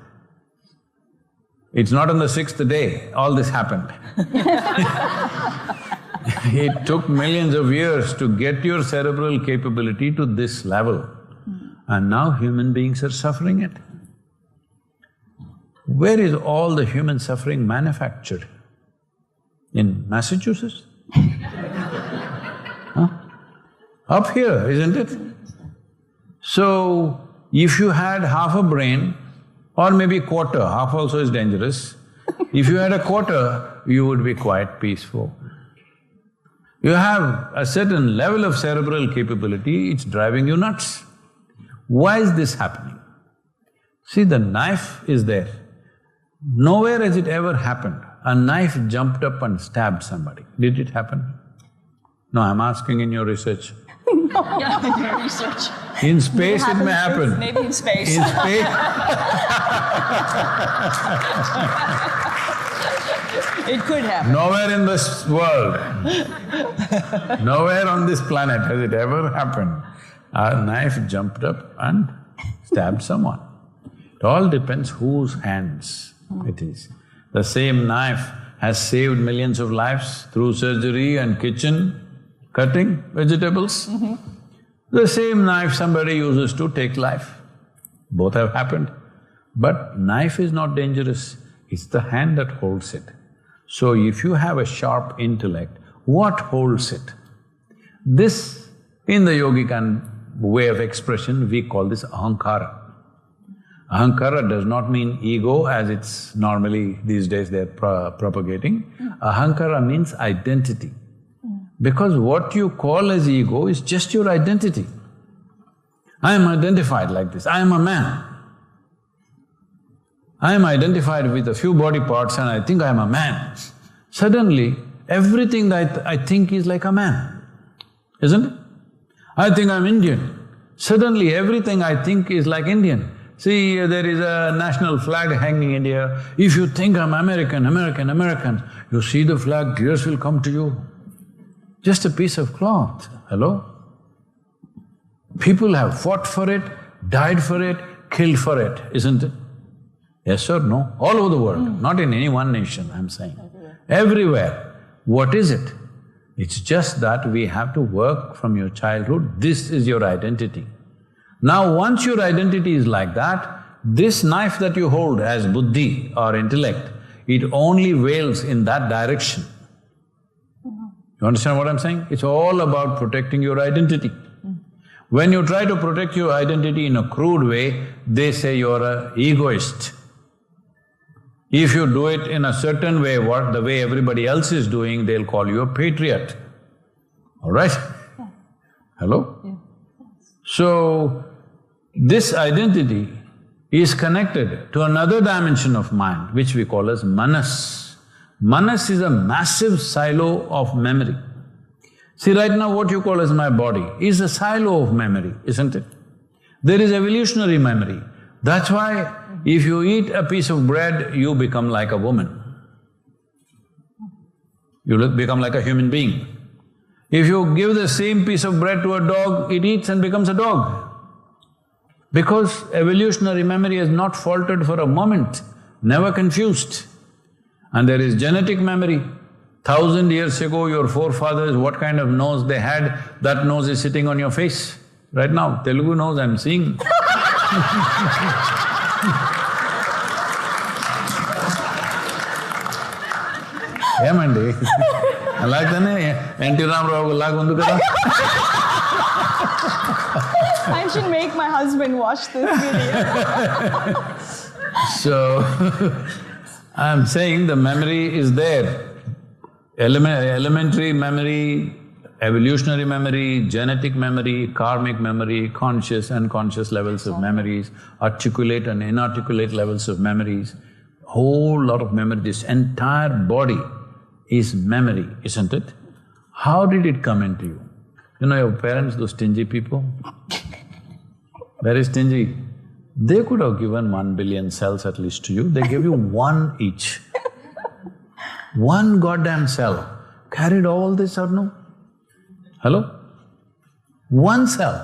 It's not on the sixth day all this happened. It took millions of years to get your cerebral capability to this level, and now human beings are suffering it. Where is all the human suffering manufactured? In Massachusetts? Huh? Up here, isn't it? So, if you had half a brain, or maybe quarter, half also is dangerous, if you had a quarter, you would be quite peaceful. You have a certain level of cerebral capability, it's driving you nuts. Why is this happening? See, the knife is there. Nowhere has it ever happened, a knife jumped up and stabbed somebody. Did it happen? No, I'm asking in your research. Yeah, in your research. In space it may happen. Maybe in space. In space It could happen. nowhere in this world, nowhere on this planet has it ever happened. A knife jumped up and stabbed someone. It all depends whose hands it is. The same knife has saved millions of lives through surgery and kitchen cutting vegetables. The same knife somebody uses to take life. Both have happened. But knife is not dangerous, it's the hand that holds it. So if you have a sharp intellect, what holds it? This, in the yogic way of expression, we call this ahankara. Ahankara does not mean ego as it's normally these days they're propagating. Ahankara means identity. Because what you call as ego is just your identity. I am identified like this, I am a man. I am identified with a few body parts and I think I am a man. Suddenly, everything that I think is like a man, isn't it? I think I'm Indian. Suddenly, everything I think is like Indian. See, there is a national flag hanging in India. If you think I'm American, American, American, you see the flag, tears will come to you. Just a piece of cloth, hello? People have fought for it, died for it, killed for it, isn't it? Yes or no? All over the world, not in any one nation, I'm saying. Everywhere. What is it? It's just that we have to work from your childhood, this is your identity. Now once your identity is like that, this knife that you hold as buddhi or intellect, it only wails in that direction. You understand what I'm saying? It's all about protecting your identity. When you try to protect your identity in a crude way, they say you're an egoist. If you do it in a certain way, the way everybody else is doing, they'll call you a patriot. All right? Yeah. Hello? Yeah. So, this identity is connected to another dimension of mind, which we call as manas. Manas is a massive silo of memory. See, right now what you call as my body is a silo of memory, isn't it? There is evolutionary memory. That's why if you eat a piece of bread, you become like a woman. You become like a human being. If you give the same piece of bread to a dog, it eats and becomes a dog. Because evolutionary memory has not faltered for a moment, never confused. And there is genetic memory. 1,000 years ago, your forefathers, what kind of nose they had, that nose is sitting on your face. Right now, Telugu nose I'm seeing. ఏమండి అలాగనే NT Ramarao లాగా ఉంది కదా. I should make my husband watch this video. So, I'm saying the memory is there. Elementary memory, evolutionary memory, genetic memory, karmic memory, conscious and unconscious levels of memories, articulate and inarticulate levels of memories, whole lot of memory. This entire body is memory, isn't it? How did it come into you? You know your parents, those stingy people? Very stingy. They could have given 1 billion cells at least to you, they gave you one each. One goddamn cell carried all this or no? Hello? One cell.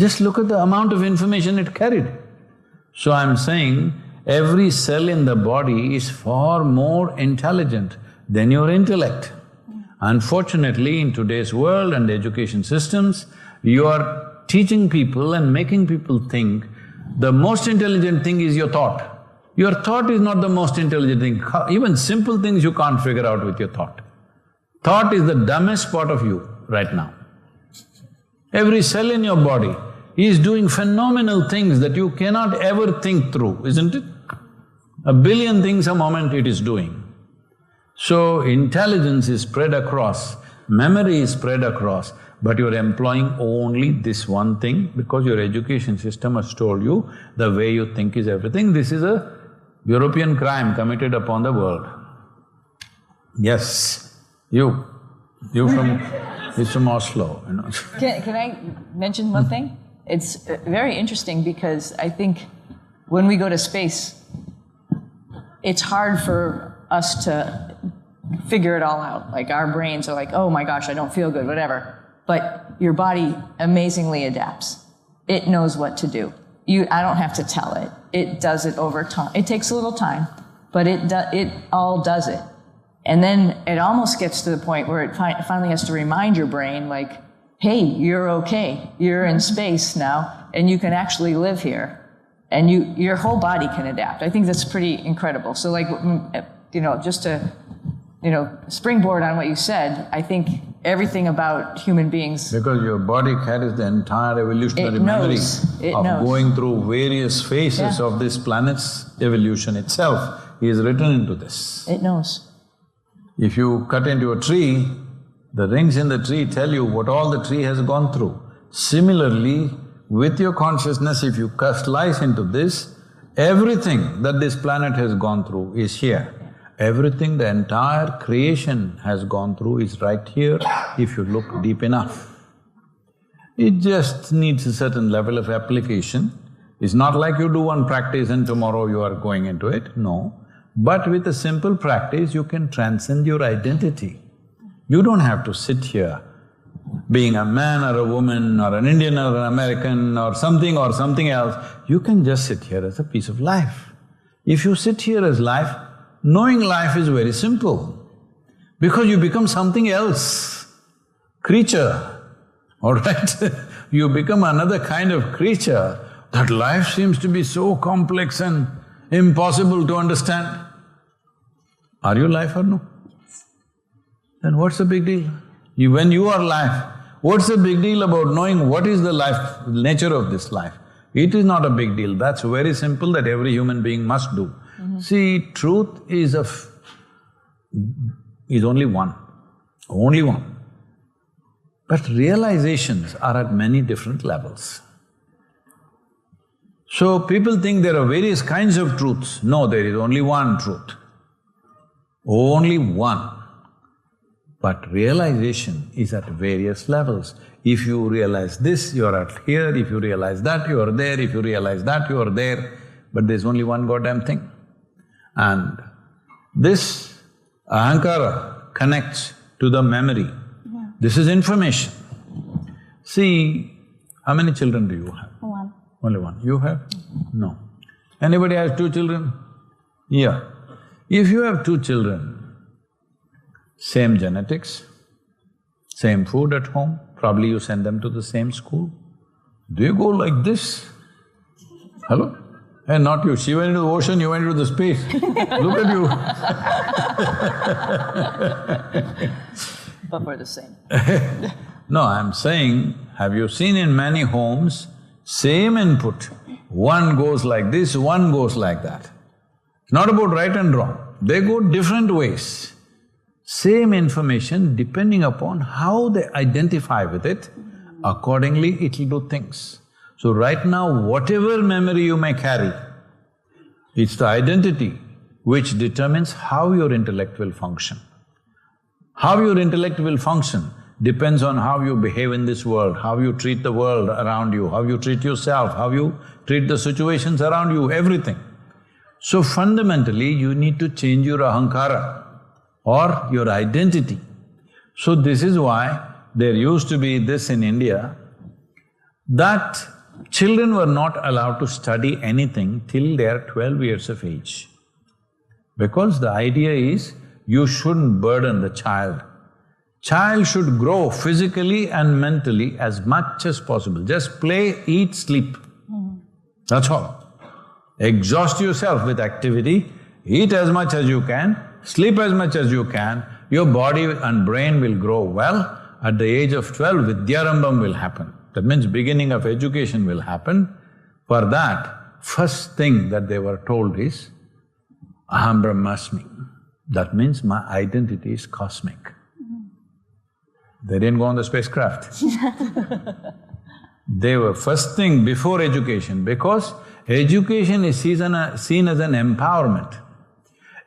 Just look at the amount of information it carried. So I'm saying every cell in the body is far more intelligent than your intellect. Unfortunately, in today's world and education systems, you are teaching people and making people think the most intelligent thing is your thought. Your thought is not the most intelligent thing. Even simple things you can't figure out with your thought. Thought is the dumbest part of you right now. Every cell in your body is doing phenomenal things that you cannot ever think through, isn't it? 1 billion things a moment it is doing. So, intelligence is spread across, memory is spread across, but you're employing only this one thing because your education system has told you the way you think is everything. This is a European crime committed upon the world. Yes, you from Oslo, you know. Can I mention one thing? It's very interesting because I think when we go to space, it's hard for us to figure it all out. Like our brains are like, oh my gosh, I don't feel good, whatever. But your body amazingly adapts. It knows what to do. I don't have to tell it. It does it over time. It takes a little time, but it all does it. And then it almost gets to the point where it finally has to remind your brain like, hey, you're okay. You're in space now, and you can actually live here. And your whole body can adapt. I think that's pretty incredible. So like, you know, just to, you know, springboard on what you said, I think everything about human beings… Because your body carries the entire evolutionary memory of going through various phases of this planet's evolution itself is written into this. It knows. If you cut into a tree, the rings in the tree tell you what all the tree has gone through. Similarly, with your consciousness, if you slice into this, everything that this planet has gone through is here. Everything the entire creation has gone through is right here if you look deep enough. It just needs a certain level of application. It's not like you do one practice and tomorrow you are going into it, no. But with a simple practice, you can transcend your identity. You don't have to sit here being a man or a woman or an Indian or an American or something else. You can just sit here as a piece of life. If you sit here as life, knowing life is very simple, because you become something else, creature, all right? You become another kind of creature. That life seems to be so complex and impossible to understand. Are you life or no? Then what's the big deal? When you are life, What's the big deal about knowing what is the life, nature of this life? It is not a big deal, that's very simple that every human being must do. See, truth is only one. But realizations are at many different levels. So people think there are various kinds of truths. No, there is only one truth. Only one. But realization is at various levels. If you realize this, you are at here. If you realize that, you are there. If you realize that, you are there. But there's only one goddamn thing. And this ahankara connects to the memory. This is information. See, how many children do you have? One. Only one. You have? No. Anybody has 2 children? Yeah. If you have 2 children, same genetics, same food at home, probably you send them to the same school. Do you go like this? Hello? Hey, not you. She went into the ocean, you went into the space. Look at you. But we're the same. No, I'm saying, have you seen in many homes, same input, one goes like this, one goes like that. It's not about right and wrong, they go different ways. Same information, depending upon how they identify with it, accordingly it'll do things. So right now, whatever memory you may carry, it's the identity which determines how your intellect will function. How your intellect will function depends on how you behave in this world, how you treat the world around you, how you treat yourself, how you treat the situations around you, everything. So fundamentally, you need to change your ahankara or your identity. So this is why there used to be this in India, that children were not allowed to study anything till they are 12 years of age. Because the idea is, you shouldn't burden the child. Child should grow physically and mentally as much as possible. Just play, eat, sleep. That's all. Exhaust yourself with activity, eat as much as you can, sleep as much as you can, your body and brain will grow well. At the age of 12, Vidyarambham will happen. That means beginning of education will happen. For that, first thing that they were told is, Aham Brahmasmi. That means my identity is cosmic. They didn't go on the spacecraft. They were first thing before education, because education is seen as an empowerment.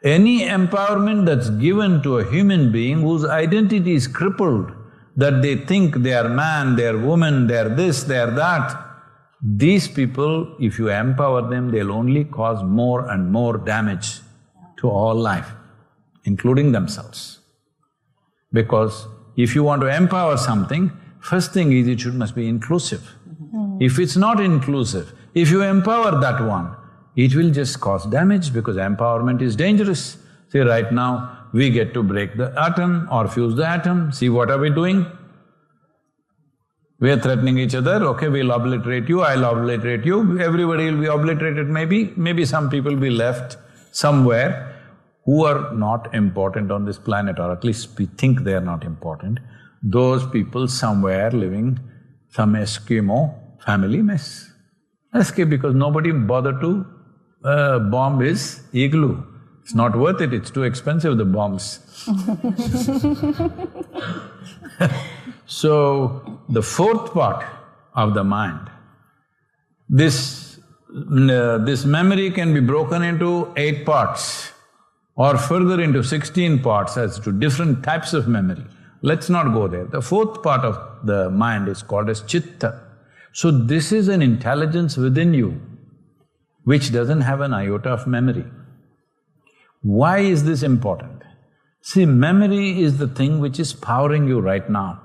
Any empowerment that's given to a human being whose identity is crippled, that they think they are man, they are woman, they are this, they are that, these people, if you empower them, they'll only cause more and more damage to all life, including themselves. Because if you want to empower something, first thing is it must be inclusive. If it's not inclusive, if you empower that one, it will just cause damage because empowerment is dangerous. See, right now, we get to break the atom or fuse the atom, see what are we doing? We are threatening each other, okay, we'll obliterate you, I'll obliterate you, everybody will be obliterated maybe some people will be left somewhere who are not important on this planet, or at least we think they are not important. Those people somewhere living some Eskimo family mess. Escape because nobody bothered to bomb his igloo. It's not worth it, it's too expensive, the bombs. So, the fourth part of the mind, this memory can be broken into 8 parts or further into 16 parts as to different types of memory. Let's not go there. The fourth part of the mind is called as chitta. So this is an intelligence within you which doesn't have an iota of memory. Why is this important? See, memory is the thing which is powering you right now.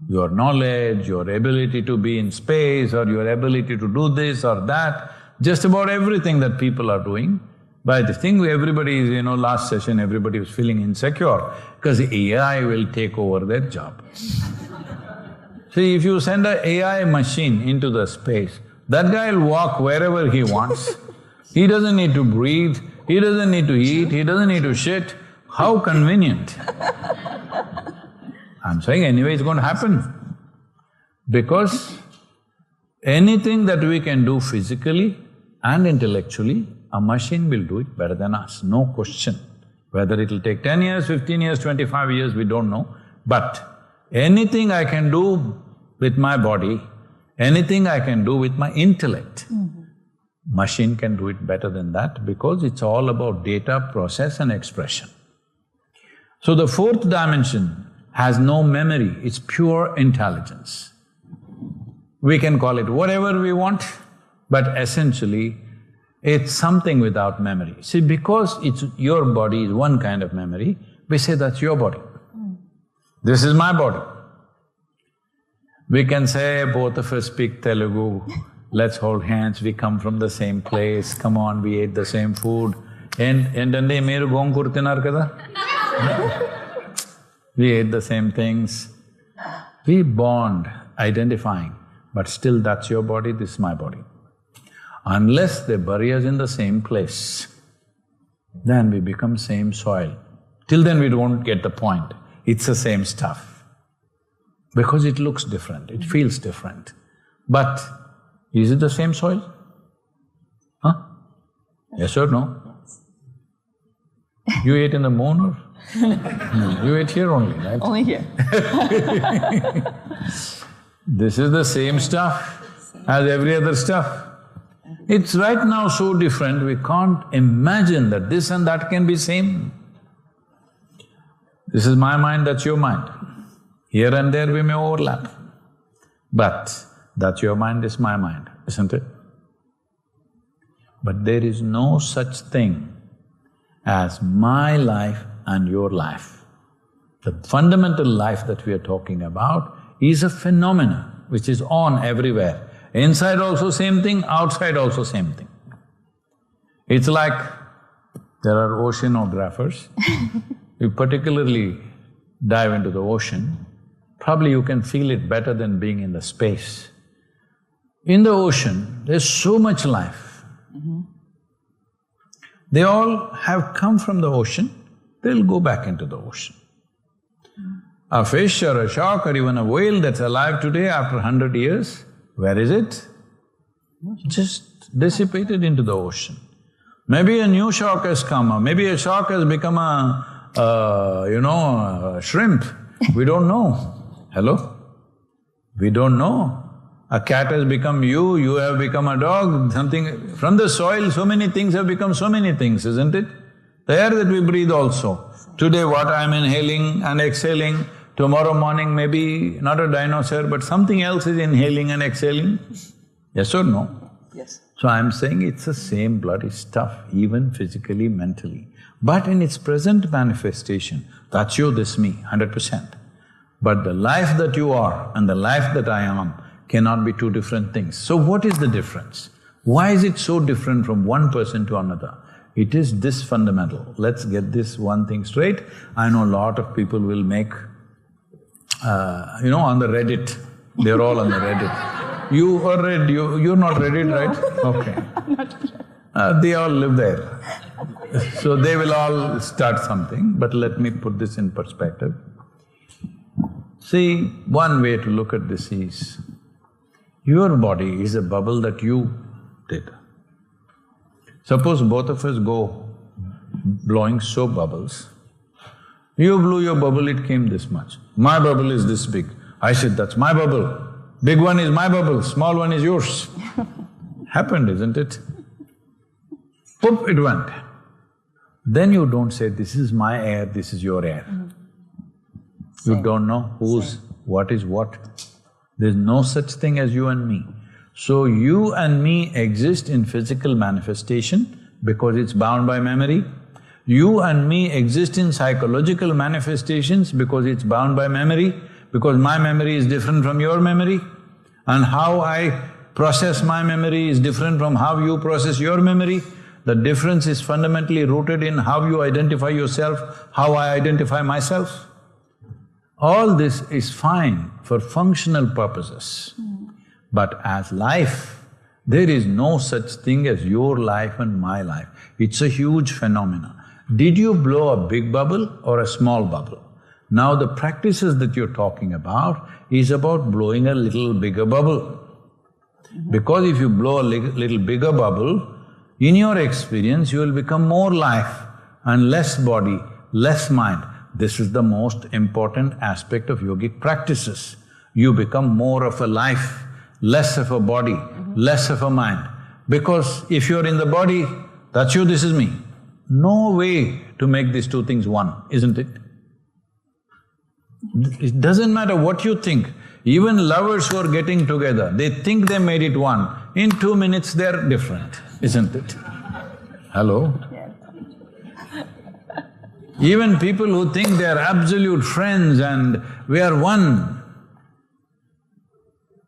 Your knowledge, your ability to be in space, or your ability to do this or that, just about everything that people are doing. But the thing everybody is, last session everybody was feeling insecure because AI will take over their job. See, if you send an AI machine into the space, that guy will walk wherever he wants. He doesn't need to breathe, he doesn't need to eat, he doesn't need to shit. How convenient. I'm saying anyway it's going to happen. Because anything that we can do physically and intellectually, a machine will do it better than us, no question. Whether it'll take 10 years, 15 years, 25 years, we don't know. But anything I can do with my body, anything I can do with my intellect, machine can do it better than that because it's all about data, process and expression. So the fourth dimension has no memory, it's pure intelligence. We can call it whatever we want, but essentially, it's something without memory. See, because it's your body is one kind of memory, we say that's your body. This is my body. We can say, both of us speak Telugu, let's hold hands, we come from the same place, come on, we ate the same food. Endande meeru gonkur tinnaru kada? We ate the same things. We bond, identifying, but still that's your body, this is my body. Unless they bury us in the same place, then we become same soil. Till then we don't get the point, it's the same stuff. Because it looks different, it feels different. But is it the same soil? Huh? Yes or no? You ate in the moon or? No, you ate here only, right? Only here. This is the same stuff as every other stuff. It's right now so different, we can't imagine that this and that can be same. This is my mind, that's your mind. Here and there we may overlap, but that's your mind, this is my mind, isn't it? But there is no such thing as my life and your life. The fundamental life that we are talking about is a phenomenon which is on everywhere. Inside also same thing, outside also same thing. It's like there are oceanographers. You particularly dive into the ocean, probably you can feel it better than being in the space. In the ocean, there's so much life. They all have come from the ocean, they'll go back into the ocean. A fish or a shark or even a whale that's alive today after 100 years, where is it? Just dissipated into the ocean. Maybe a new shark has come, or maybe a shark has become a shrimp. We don't know. Hello? We don't know. A cat has become you, you have become a dog, something… From the soil, so many things have become so many things, isn't it? The air that we breathe also. Today what I'm inhaling and exhaling, tomorrow morning maybe not a dinosaur, but something else is inhaling and exhaling. Yes or no? Yes. So I'm saying it's the same bloody stuff, even physically, mentally. But in its present manifestation, that's you, this me, 100%. But the life that you are and the life that I am cannot be two different things. So what is the difference? Why is it so different from one person to another? It is this fundamental. Let's get this one thing straight. I know a lot of people will make, on the Reddit, they're all on the Reddit. You are you're not Reddit, right? Okay. They all live there. So they will all start something, but let me put this in perspective. See, one way to look at this is, your body is a bubble that you did. Suppose both of us go blowing soap bubbles. You blew your bubble, it came this much. My bubble is this big. I said, that's my bubble. Big one is my bubble, small one is yours. Happened, isn't it? Poop, it went. Then you don't say, this is my air, this is your air. You don't know what is what. There's no such thing as you and me. So you and me exist in physical manifestation because it's bound by memory. You and me exist in psychological manifestations because it's bound by memory, because my memory is different from your memory, and how I process my memory is different from how you process your memory. The difference is fundamentally rooted in how you identify yourself, how I identify myself. All this is fine for functional purposes. But as life, there is no such thing as your life and my life. It's a huge phenomenon. Did you blow a big bubble or a small bubble? Now the practices that you're talking about is about blowing a little bigger bubble. Because if you blow a little bigger bubble, in your experience you will become more life and less body, less mind. This is the most important aspect of yogic practices. You become more of a life, less of a body, less of a mind. Because if you're in the body, that's you, this is me. No way to make these two things one, isn't it? It doesn't matter what you think. Even lovers who are getting together, they think they made it one. In 2 minutes, they're different, isn't it? Hello? Even people who think they're absolute friends and we are one.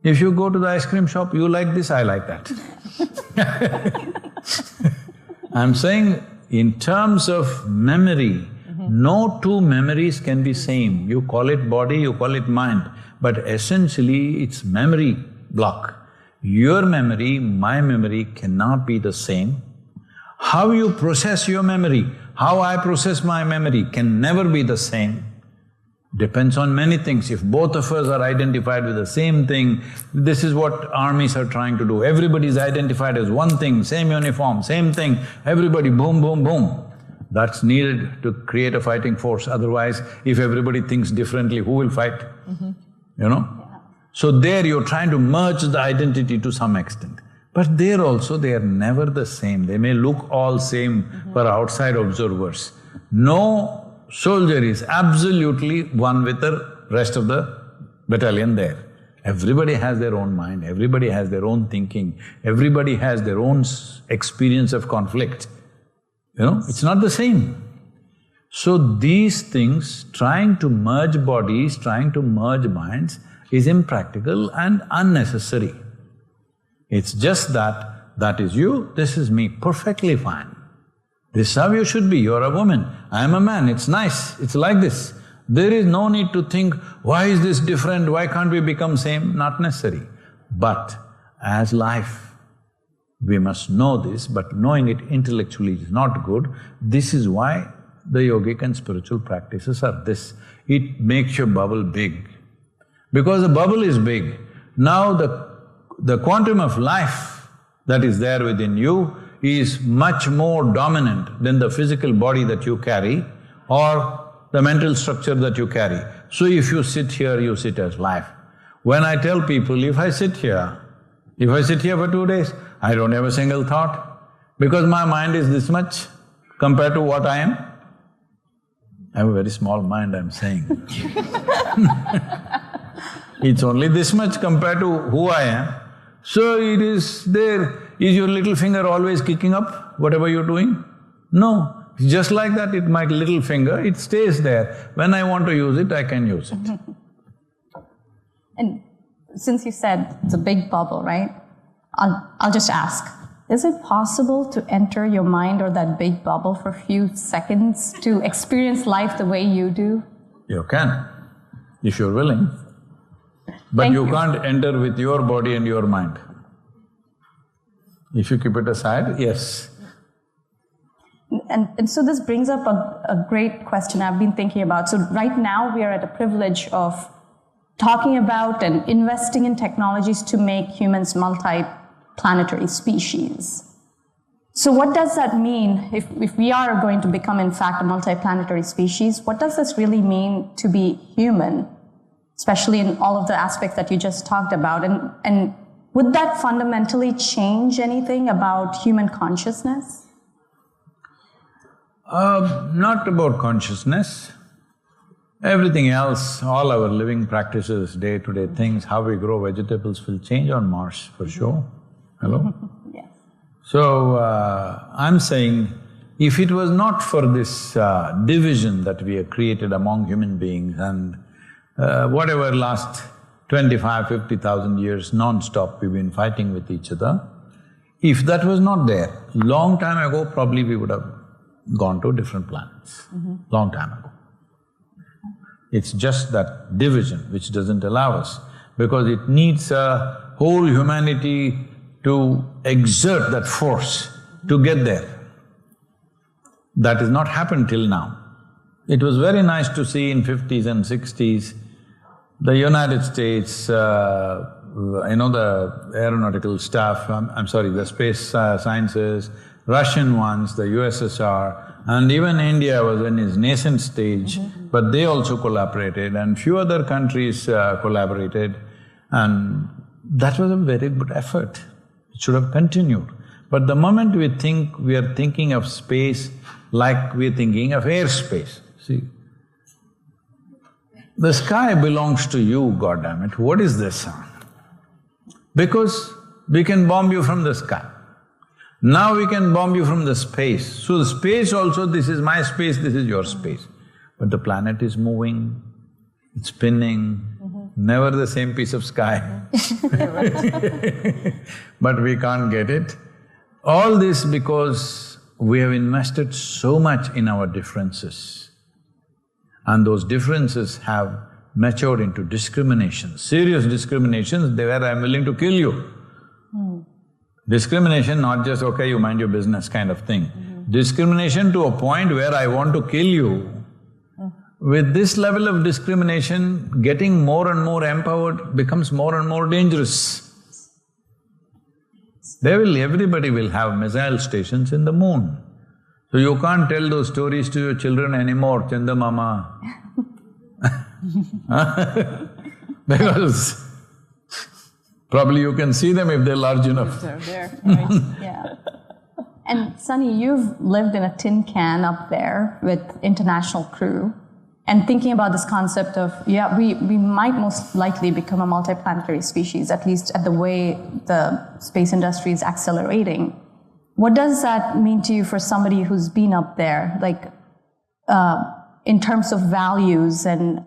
If you go to the ice cream shop, you like this, I like that. I'm saying in terms of memory, no two memories can be same. You call it body, you call it mind, but essentially it's memory block. Your memory, my memory cannot be the same. How you process your memory, how I process my memory can never be the same. Depends on many things. If both of us are identified with the same thing, this is what armies are trying to do. Everybody is identified as one thing, same uniform, same thing, everybody boom, boom, boom. That's needed to create a fighting force. Otherwise, if everybody thinks differently, who will fight? You know? So there you're trying to merge the identity to some extent. But there also they are never the same. They may look all same for outside observers. No soldier is absolutely one with the rest of the battalion there. Everybody has their own mind, everybody has their own thinking, everybody has their own experience of conflict. You know, it's not the same. So these things, trying to merge bodies, trying to merge minds is impractical and unnecessary. It's just that is you, this is me, perfectly fine. This is how you should be, you're a woman, I am a man, it's nice, it's like this. There is no need to think, why is this different, why can't we become same? Not necessary. But as life, we must know this, but knowing it intellectually is not good. This is why the yogic and spiritual practices are this. It makes your bubble big. Because the bubble is big, now the quantum of life that is there within you is much more dominant than the physical body that you carry or the mental structure that you carry. So if you sit here, you sit as life. When I tell people, if I sit here for 2 days, I don't have a single thought because my mind is this much compared to what I am. I have a very small mind, I'm saying. It's only this much compared to who I am. So it is there. Is your little finger always kicking up, whatever you're doing? No. It's just like that, my little finger, it stays there. When I want to use it, I can use it. And since you said it's a big bubble, right? I'll just ask, is it possible to enter your mind or that big bubble for a few seconds to experience life the way you do? You can, if you're willing. But you can't enter with your body and your mind. If you keep it aside, yes. And so this brings up a great question I've been thinking about. So right now we are at a privilege of talking about and investing in technologies to make humans multi-planetary species. So what does that mean if we are going to become in fact a multi-planetary species? What does this really mean to be human, especially in all of the aspects that you just talked about? And would that fundamentally change anything about human consciousness? Not about consciousness. Everything else, all our living practices, day-to-day things, how we grow vegetables will change on Mars for sure. Hello? Yes. So, I'm saying, if it was not for this division that we have created among human beings and whatever last 25, 50,000 years non-stop we've been fighting with each other, if that was not there, long time ago probably we would have gone to different planets, long time ago. It's just that division which doesn't allow us, because it needs a whole humanity to exert that force to get there. That has not happened till now. It was very nice to see in 50s and 60s, the United States, the aeronautical staff, the space sciences, Russian ones, the USSR, and even India was in its nascent stage, but they also collaborated, and few other countries collaborated, and that was a very good effort. It should have continued. But the moment we think we are thinking of space like we're thinking of airspace, see, the sky belongs to you, goddammit, what is this? Because we can bomb you from the sky. Now we can bomb you from the space. So the space also, this is my space, this is your space. But the planet is moving, it's spinning, never the same piece of sky. But we can't get it. All this because we have invested so much in our differences. And those differences have matured into discriminations, serious discriminations, where I'm willing to kill you. Discrimination, not just, okay, you mind your business kind of thing. Discrimination to a point where I want to kill you. With this level of discrimination, getting more and more empowered becomes more and more dangerous. Everybody will have missile stations in the moon. So you can't tell those stories to your children anymore, Chandamama. Because probably you can see them if they're large enough. They're there, right? Yeah. And Sunny, you've lived in a tin can up there with international crew, and thinking about this concept of, we might most likely become a multiplanetary species, at least at the way the space industry is accelerating. What does that mean to you for somebody who's been up there, like in terms of values and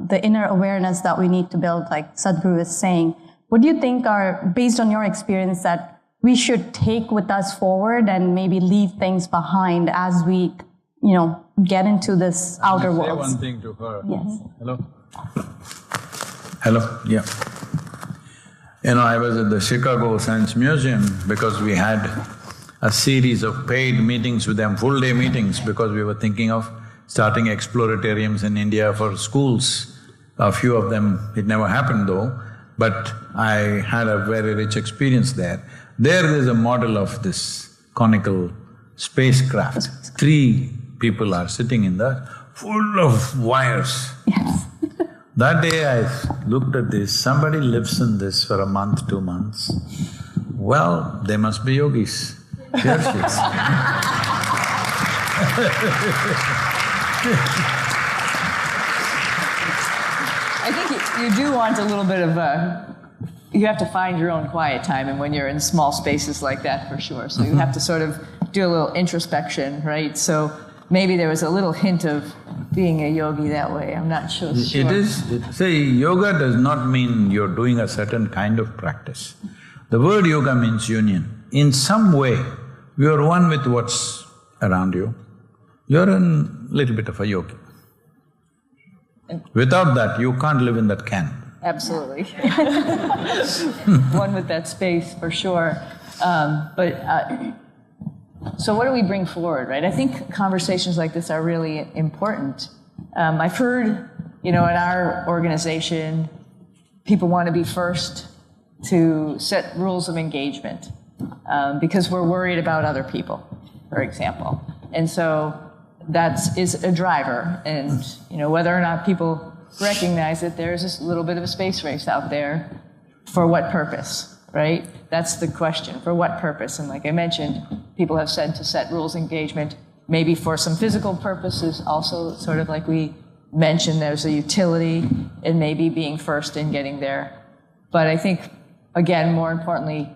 the inner awareness that we need to build, like Sadhguru is saying? What do you think are, based on your experience, that we should take with us forward and maybe leave things behind as we, get into this outer world? Say one thing to her. Yes. Hello? Hello? Yeah. I was at the Chicago Science Museum because we had a series of paid meetings with them, full-day meetings, because we were thinking of starting exploratoriums in India for schools. A few of them, it never happened though, but I had a very rich experience there. There is a model of this conical spacecraft. 3 people are sitting in that, full of wires. Yes. That day I looked at this, somebody lives in this for a month, 2 months. Well, they must be yogis. Here she is. I think you do want a little bit of you have to find your own quiet time, and when you're in small spaces like that, for sure. So you have to sort of do a little introspection, right? So maybe there was a little hint of being a yogi that way, I'm not sure. It is… yoga does not mean you're doing a certain kind of practice. The word yoga means union. In some way, you're one with what's around you. You're a little bit of a yogi. Without that, you can't live in that can. Absolutely. One with that space, for sure. So what do we bring forward, right? I think conversations like this are really important. I've heard, in our organization, people want to be first to set rules of engagement because we're worried about other people, for example. And so that is a driver, and whether or not people recognize that there's this little bit of a space race out there, for what purpose, right? That's the question, for what purpose? And like I mentioned, people have said to set rules of engagement, maybe for some physical purposes, also sort of like we mentioned, there's a utility in maybe being first in getting there. But I think, again, more importantly,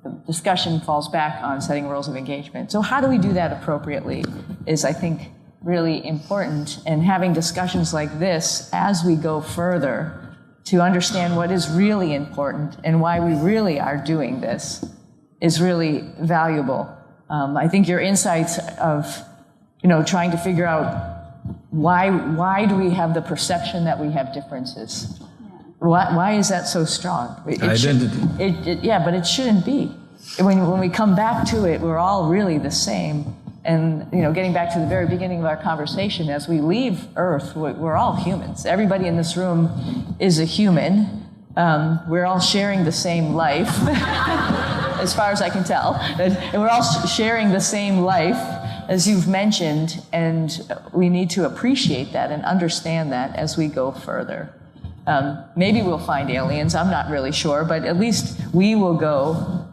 the discussion falls back on setting rules of engagement. So how do we do that appropriately is, I think, really important. And having discussions like this as we go further to understand what is really important and why we really are doing this is really valuable. I think your insights of, trying to figure out why do we have the perception that we have differences? Why is that so strong? Identity. Yeah, but it shouldn't be. When we come back to it, we're all really the same. And, getting back to the very beginning of our conversation, as we leave Earth, we're all humans. Everybody in this room is a human. We're all sharing the same life, as far as I can tell. And we're all sharing the same life, as you've mentioned, and we need to appreciate that and understand that as we go further. Maybe we'll find aliens, I'm not really sure, but at least we will go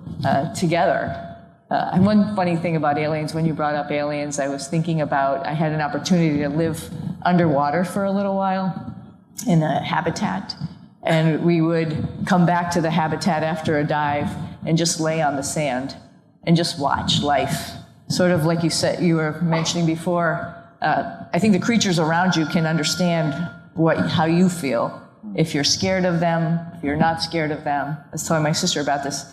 together. And one funny thing about aliens, when you brought up aliens, I was thinking about, I had an opportunity to live underwater for a little while in a habitat, and we would come back to the habitat after a dive and just lay on the sand and just watch life. Sort of like you were mentioning before, I think the creatures around you can understand how you feel. If you're scared of them, if you're not scared of them. I was telling my sister about this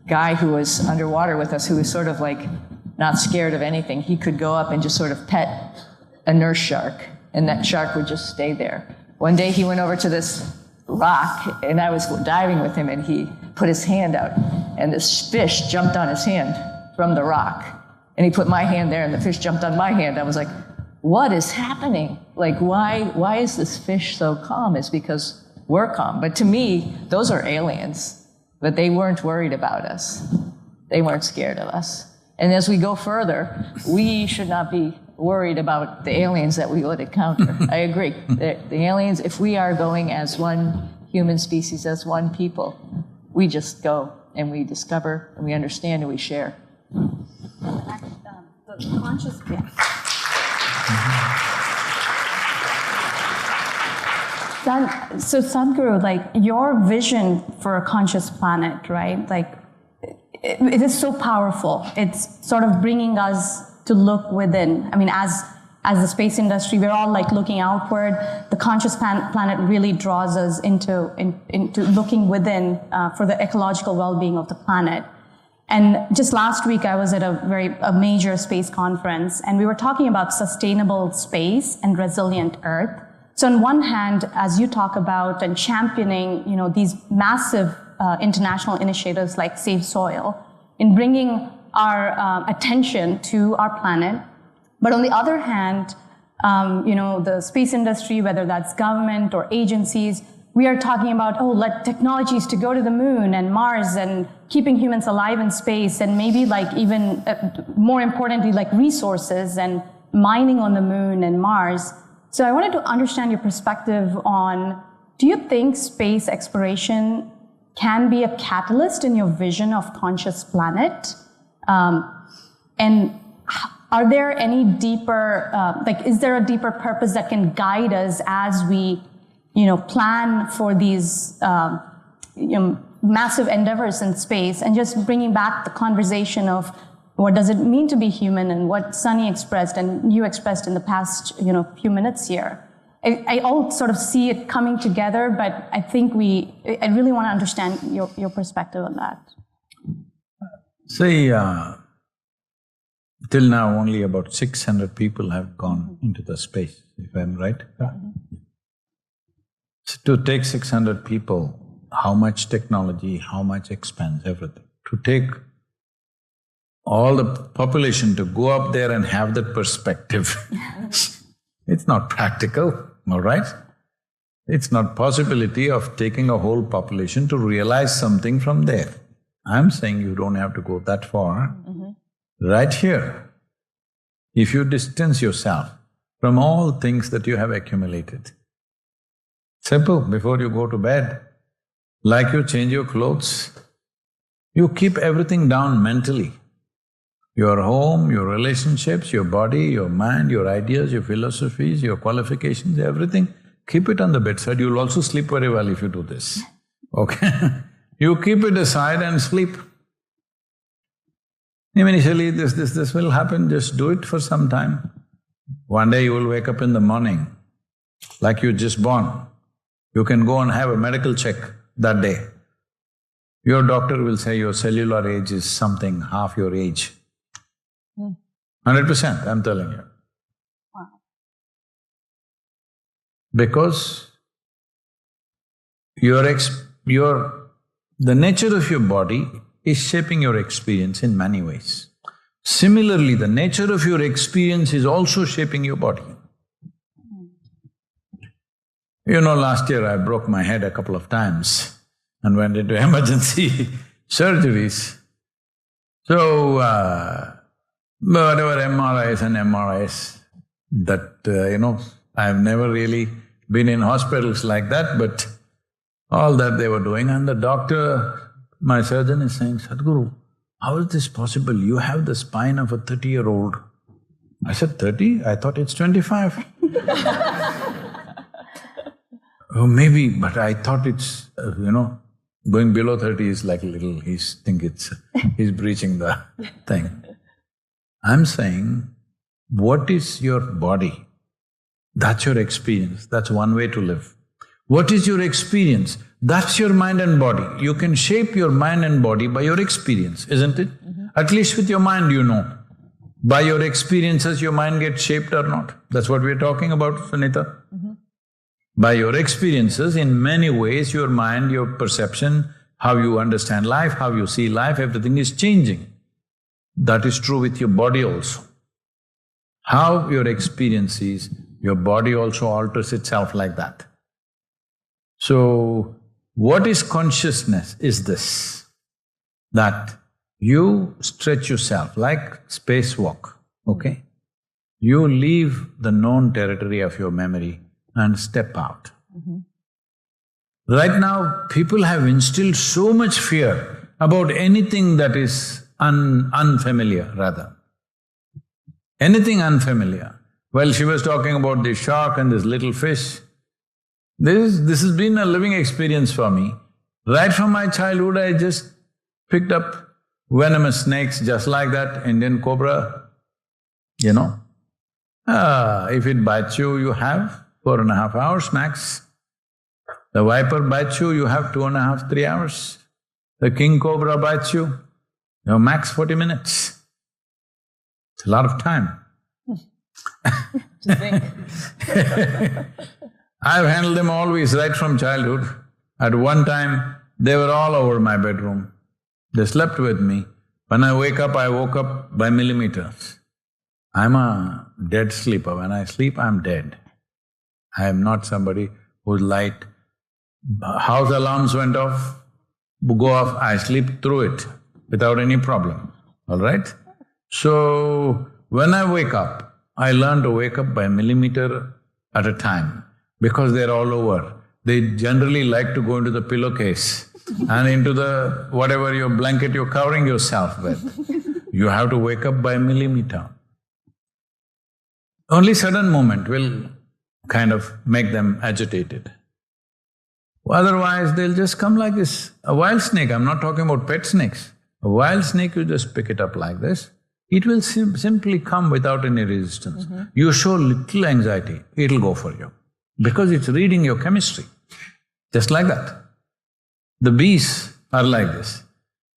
guy who was underwater with us who was sort of like not scared of anything. He could go up and just sort of pet a nurse shark, and that shark would just stay there. One day he went over to this rock, and I was diving with him, and he put his hand out, and this fish jumped on his hand from the rock. And he put my hand there, and the fish jumped on my hand. I was like, what is happening? Like, why is this fish so calm? It's because we're calm. But to me, those are aliens. But they weren't worried about us. They weren't scared of us. And as we go further, we should not be worried about the aliens that we would encounter. I agree. The aliens, if we are going as one human species, as one people, we just go and we discover and we understand and we share. The conscious So Sadhguru, like your vision for a conscious planet, right? Like it is so powerful. It's sort of bringing us to look within. I mean, as the space industry, we're all like looking outward. The conscious planet really draws us into looking within for the ecological well-being of the planet. And just last week, I was at a major space conference, and we were talking about sustainable space and resilient Earth. So on one hand, as you talk about and championing, these massive international initiatives like Save Soil, in bringing our attention to our planet, but on the other hand, the space industry, whether that's government or agencies, we are talking about, let technologies to go to the moon and Mars and keeping humans alive in space, and maybe like even more importantly, like resources and mining on the moon and Mars. So I wanted to understand your perspective on, do you think space exploration can be a catalyst in your vision of conscious planet? And are there any deeper, is there a deeper purpose that can guide us as we, plan for these, massive endeavors in space, and just bringing back the conversation of what does it mean to be human, and what Sunny expressed and you expressed in the past, few minutes here. I all sort of see it coming together, but I think I really want to understand your perspective on that. See, till now only about 600 people have gone into the space, if I'm right. So to take 600 people, how much technology, how much expense, everything. To take all the population to go up there and have that perspective, it's not practical, all right? It's not possibility of taking a whole population to realize something from there. I'm saying you don't have to go that far. Right here, if you distance yourself from all things that you have accumulated, simple, before you go to bed, like you change your clothes, you keep everything down mentally. Your home, your relationships, your body, your mind, your ideas, your philosophies, your qualifications, everything, keep it on the bedside. You'll also sleep very well if you do this, okay? You keep it aside and sleep. Initially, this will happen, just do it for some time. One day you will wake up in the morning, like you're just born. You can go and have a medical check that day. Your doctor will say your cellular age is something, half your age. 100%, I'm telling you. Wow. Because the nature of your body is shaping your experience in many ways. Similarly, the nature of your experience is also shaping your body. You know, last year I broke my head a couple of times and went into emergency surgeries. So, whatever MRIs and MRIs, that, I've never really been in hospitals like that, but all that they were doing, and the doctor, my surgeon is saying, Sadhguru, how is this possible? You have the spine of a 30-year-old. I said, 30? I thought it's 25. Oh, maybe, but I thought it's, going below 30 is like a little, he's breaching the thing. I'm saying, what is your body? That's your experience, that's one way to live. What is your experience? That's your mind and body. You can shape your mind and body by your experience, isn't it? At least with your mind you know. By your experiences, your mind gets shaped or not. That's what we're talking about, Sunita. By your experiences, in many ways, your mind, your perception, how you understand life, how you see life, everything is changing. That is true with your body also. How your experience is, your body also alters itself like that. So, what is consciousness is this, that you stretch yourself like spacewalk, okay? You leave the known territory of your memory and step out. Right now, people have instilled so much fear about anything that is unfamiliar, rather. Anything unfamiliar. Well, she was talking about this shark and this little fish. This has been a living experience for me. Right from my childhood, I just picked up venomous snakes just like that, Indian cobra, if it bites you, you have 4.5 hours max. The viper bites you, you have 2.5, 3 hours. The king cobra bites you, you have max 40 minutes. It's a lot of time. To think. I've handled them always right from childhood. At one time, they were all over my bedroom. They slept with me. When I woke up by millimeters. I'm a dead sleeper. When I sleep, I'm dead. I am not somebody who's light. House alarms went off, go off, I sleep through it without any problem, all right? So, when I wake up, I learn to wake up by a millimeter at a time because they're all over. They generally like to go into the pillowcase and into the… whatever your blanket you're covering yourself with. You have to wake up by a millimeter. Only sudden moment will kind of make them agitated. Otherwise, they'll just come like this. A wild snake, I'm not talking about pet snakes. A wild snake, you just pick it up like this. It will simply come without any resistance. You show little anxiety, it'll go for you. Because it's reading your chemistry, just like that. The bees are like this.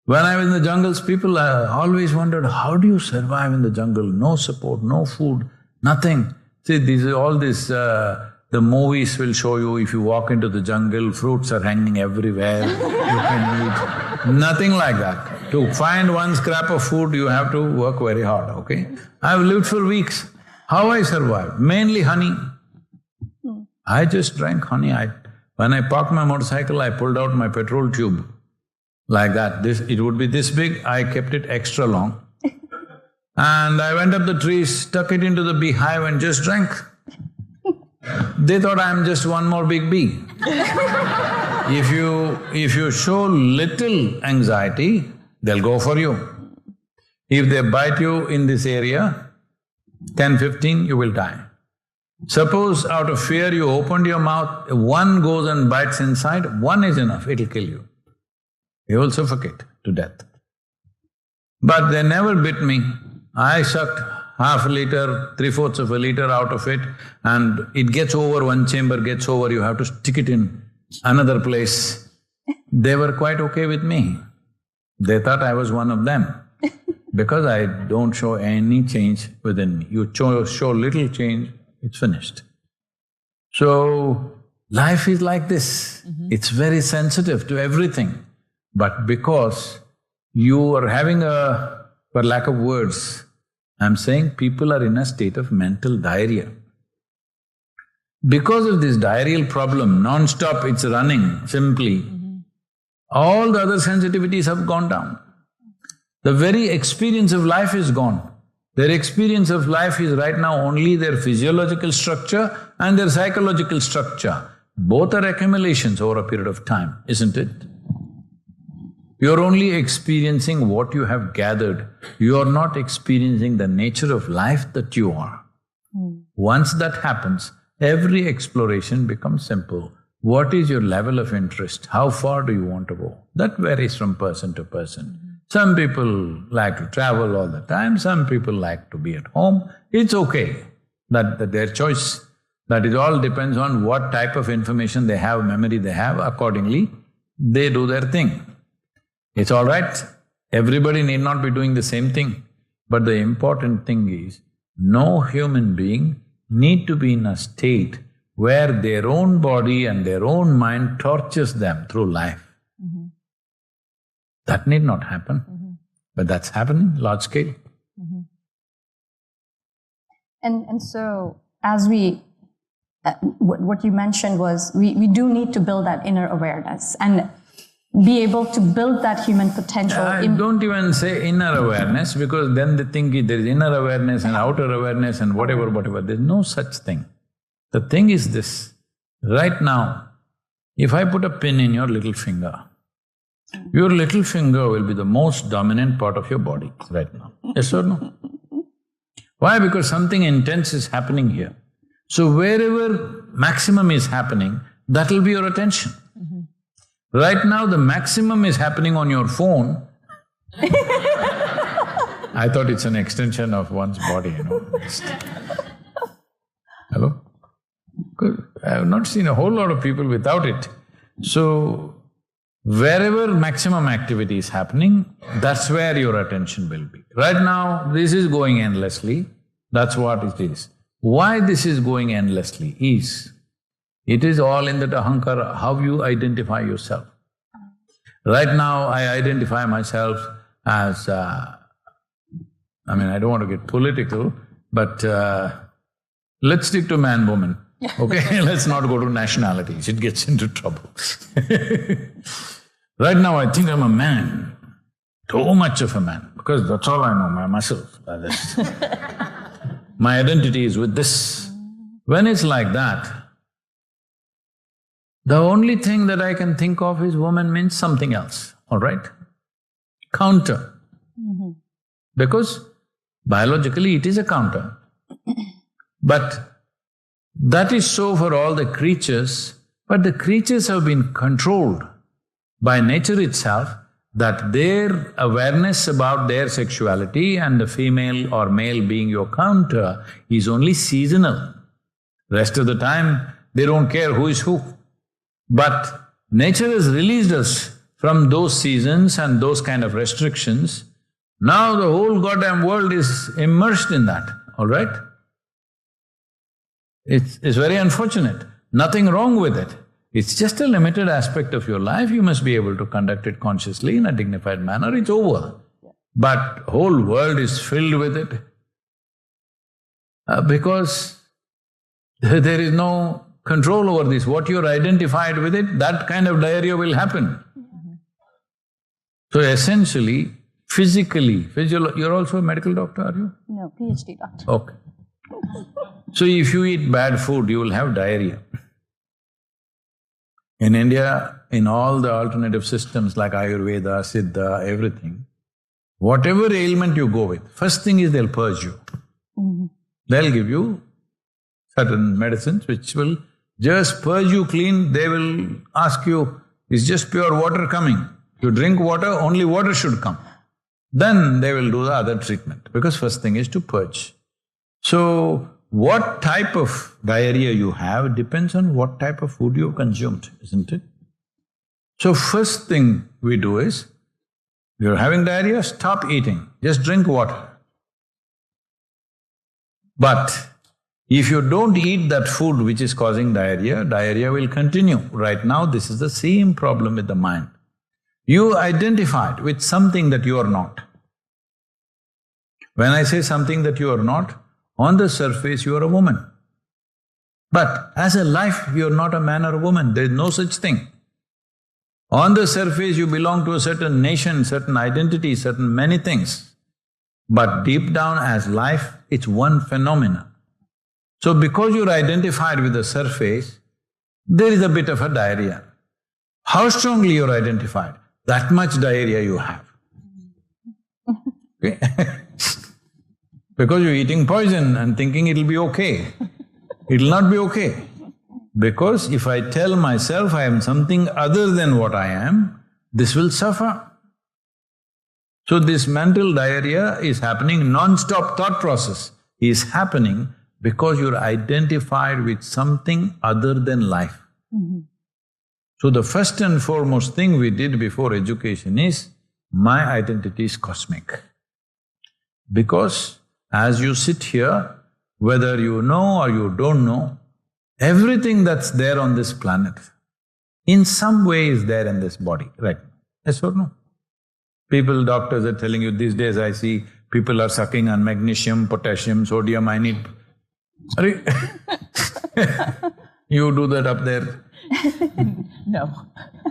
When I was in the jungles, people always wondered, how do you survive in the jungle? No support, no food, nothing. See, the movies will show you if you walk into the jungle, fruits are hanging everywhere, you can eat. Nothing like that. To find one scrap of food, you have to work very hard, okay? I've lived for weeks. How I survived? Mainly honey. I just drank honey. When I parked my motorcycle, I pulled out my petrol tube like that. It would be this big, I kept it extra long. And I went up the trees, stuck it into the beehive and just drank. They thought I'm just one more big bee. If you show little anxiety, they'll go for you. If they bite you in this area, 10, 15, you will die. Suppose out of fear you opened your mouth, one goes and bites inside, one is enough, it'll kill you. You will suffocate to death. But they never bit me. I sucked half a liter, 3/4 of a liter out of it, and it gets over, one chamber gets over, you have to stick it in another place. They were quite okay with me. They thought I was one of them because I don't show any change within me. You show little change, it's finished. So, life is like this. It's very sensitive to everything. But because you are having a for lack of words, I'm saying people are in a state of mental diarrhea. Because of this diarrheal problem, non-stop it's running simply, all the other sensitivities have gone down. The very experience of life is gone. Their experience of life is right now only their physiological structure and their psychological structure. Both are accumulations over a period of time, isn't it? You're only experiencing what you have gathered. You're not experiencing the nature of life that you are. Once that happens, every exploration becomes simple. What is your level of interest? How far do you want to go? That varies from person to person. Some people like to travel all the time, some people like to be at home. It's okay, that their choice. That it all depends on what type of information they have, memory they have. Accordingly, they do their thing. It's all right, everybody need not be doing the same thing. But the important thing is, no human being need to be in a state where their own body and their own mind tortures them through life. That need not happen, but that's happening large scale. And so, as what you mentioned was, we do need to build that inner awareness and be able to build that human potential. Don't even say inner awareness, because then they think there is inner awareness and outer awareness and whatever. There's no such thing. The thing is this, right now, if I put a pin in your little finger, your little finger will be the most dominant part of your body right now. Yes or no? Why? Because something intense is happening here. So wherever maximum is happening, that will be your attention. Right now, the maximum is happening on your phone. I thought it's an extension of one's body, Hello? Good. I have not seen a whole lot of people without it. So, wherever maximum activity is happening, that's where your attention will be. Right now, this is going endlessly, that's what it is. Why this is going endlessly is, it is all in that ahankara, how you identify yourself. Right now, I identify myself as, I don't want to get political, but let's stick to man-woman, okay? Let's not go to nationalities, it gets into trouble. Right now, I think I'm a man, too much of a man, because that's all I know, my muscles. My identity is with this. When it's like that, the only thing that I can think of is woman means something else, all right? Counter. Because biologically it is a counter. But that is so for all the creatures, but the creatures have been controlled by nature itself, that their awareness about their sexuality and the female or male being your counter is only seasonal. Rest of the time, they don't care who is who. But nature has released us from those seasons and those kind of restrictions. Now the whole goddamn world is immersed in that, all right? It's very unfortunate, nothing wrong with it. It's just a limited aspect of your life, you must be able to conduct it consciously in a dignified manner, it's over. But whole world is filled with it because there is no control over this. What you're identified with it, that kind of diarrhea will happen. So essentially, physically, you're also a medical doctor, are you? No, PhD doctor. Okay. So if you eat bad food, you will have diarrhea. In India, in all the alternative systems like Ayurveda, Siddha, everything, whatever ailment you go with, first thing is they'll purge you. They'll give you certain medicines which will just purge you clean. They will ask you, is just pure water coming? You drink water, only water should come. Then they will do the other treatment, because first thing is to purge. So, what type of diarrhea you have depends on what type of food you've consumed, isn't it? So first thing we do is, you're having diarrhea, stop eating, just drink water. But if you don't eat that food which is causing diarrhea, diarrhea will continue. Right now, this is the same problem with the mind. You identified with something that you are not. When I say something that you are not, on the surface you are a woman. But as a life, you are not a man or a woman, there is no such thing. On the surface, you belong to a certain nation, certain identity, certain many things. But deep down as life, it's one phenomenon. So because you're identified with the surface, there is a bit of a diarrhea. How strongly you're identified, that much diarrhea you have. Okay? Because you're eating poison and thinking it'll be okay. It'll not be okay. Because if I tell myself I am something other than what I am, this will suffer. So this mental diarrhea is happening, non-stop thought process is happening because you're identified with something other than life. So the first and foremost thing we did before education is, my identity is cosmic. Because as you sit here, whether you know or you don't know, everything that's there on this planet, in some way is there in this body, right? Yes or no? People, doctors are telling you, these days I see people are sucking on magnesium, potassium, sodium, I need… Sorry? You do that up there? No.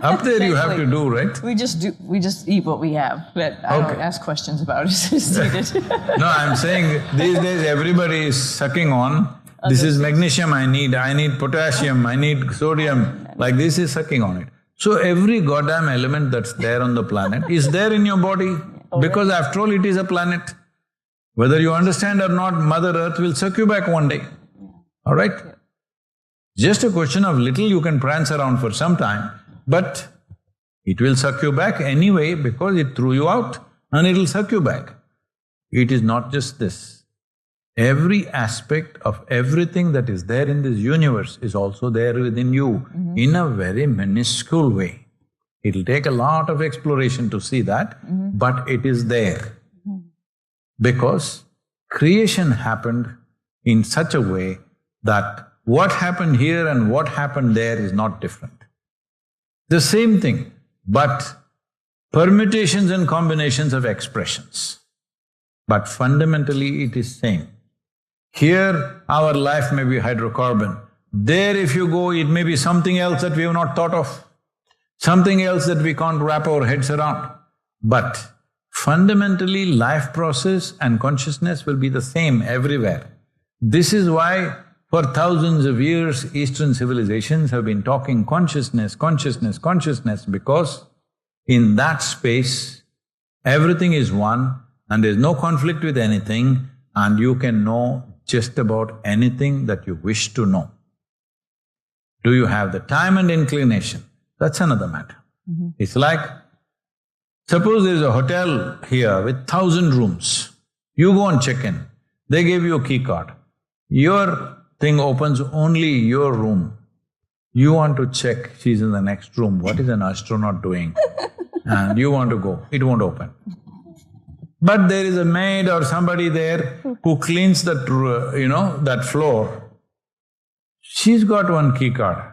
Up there you have to do, right? We just eat what we have, but I don't ask questions about it, just eat it. No, I'm saying these days everybody is sucking on, this is magnesium I need potassium, I need sodium, like this is sucking on it. So every goddamn element that's there on the planet is there in your body, because after all it is a planet. Whether you understand or not, Mother Earth will suck you back one day, all right? Just a question of little you can prance around for some time, but it will suck you back anyway because it threw you out and it'll suck you back. It is not just this. Every aspect of everything that is there in this universe is also there within you in a very minuscule way. It'll take a lot of exploration to see that, but it is there. Because creation happened in such a way that what happened here and what happened there is not different. The same thing, but permutations and combinations of expressions. But fundamentally it is same. Here our life may be hydrocarbon. There if you go, it may be something else that we have not thought of, something else that we can't wrap our heads around. But fundamentally, life process and consciousness will be the same everywhere. This is why for thousands of years, Eastern civilizations have been talking consciousness, consciousness, consciousness, because in that space, everything is one and there's no conflict with anything, and you can know just about anything that you wish to know. Do you have the time and inclination? That's another matter. It's like, suppose there's a hotel here with 1,000 rooms. You go and check in, they give you a key card. Your thing opens only your room. You want to check, she's in the next room, what is an astronaut doing? And you want to go, it won't open. But there is a maid or somebody there who cleans that, that floor. She's got one key card.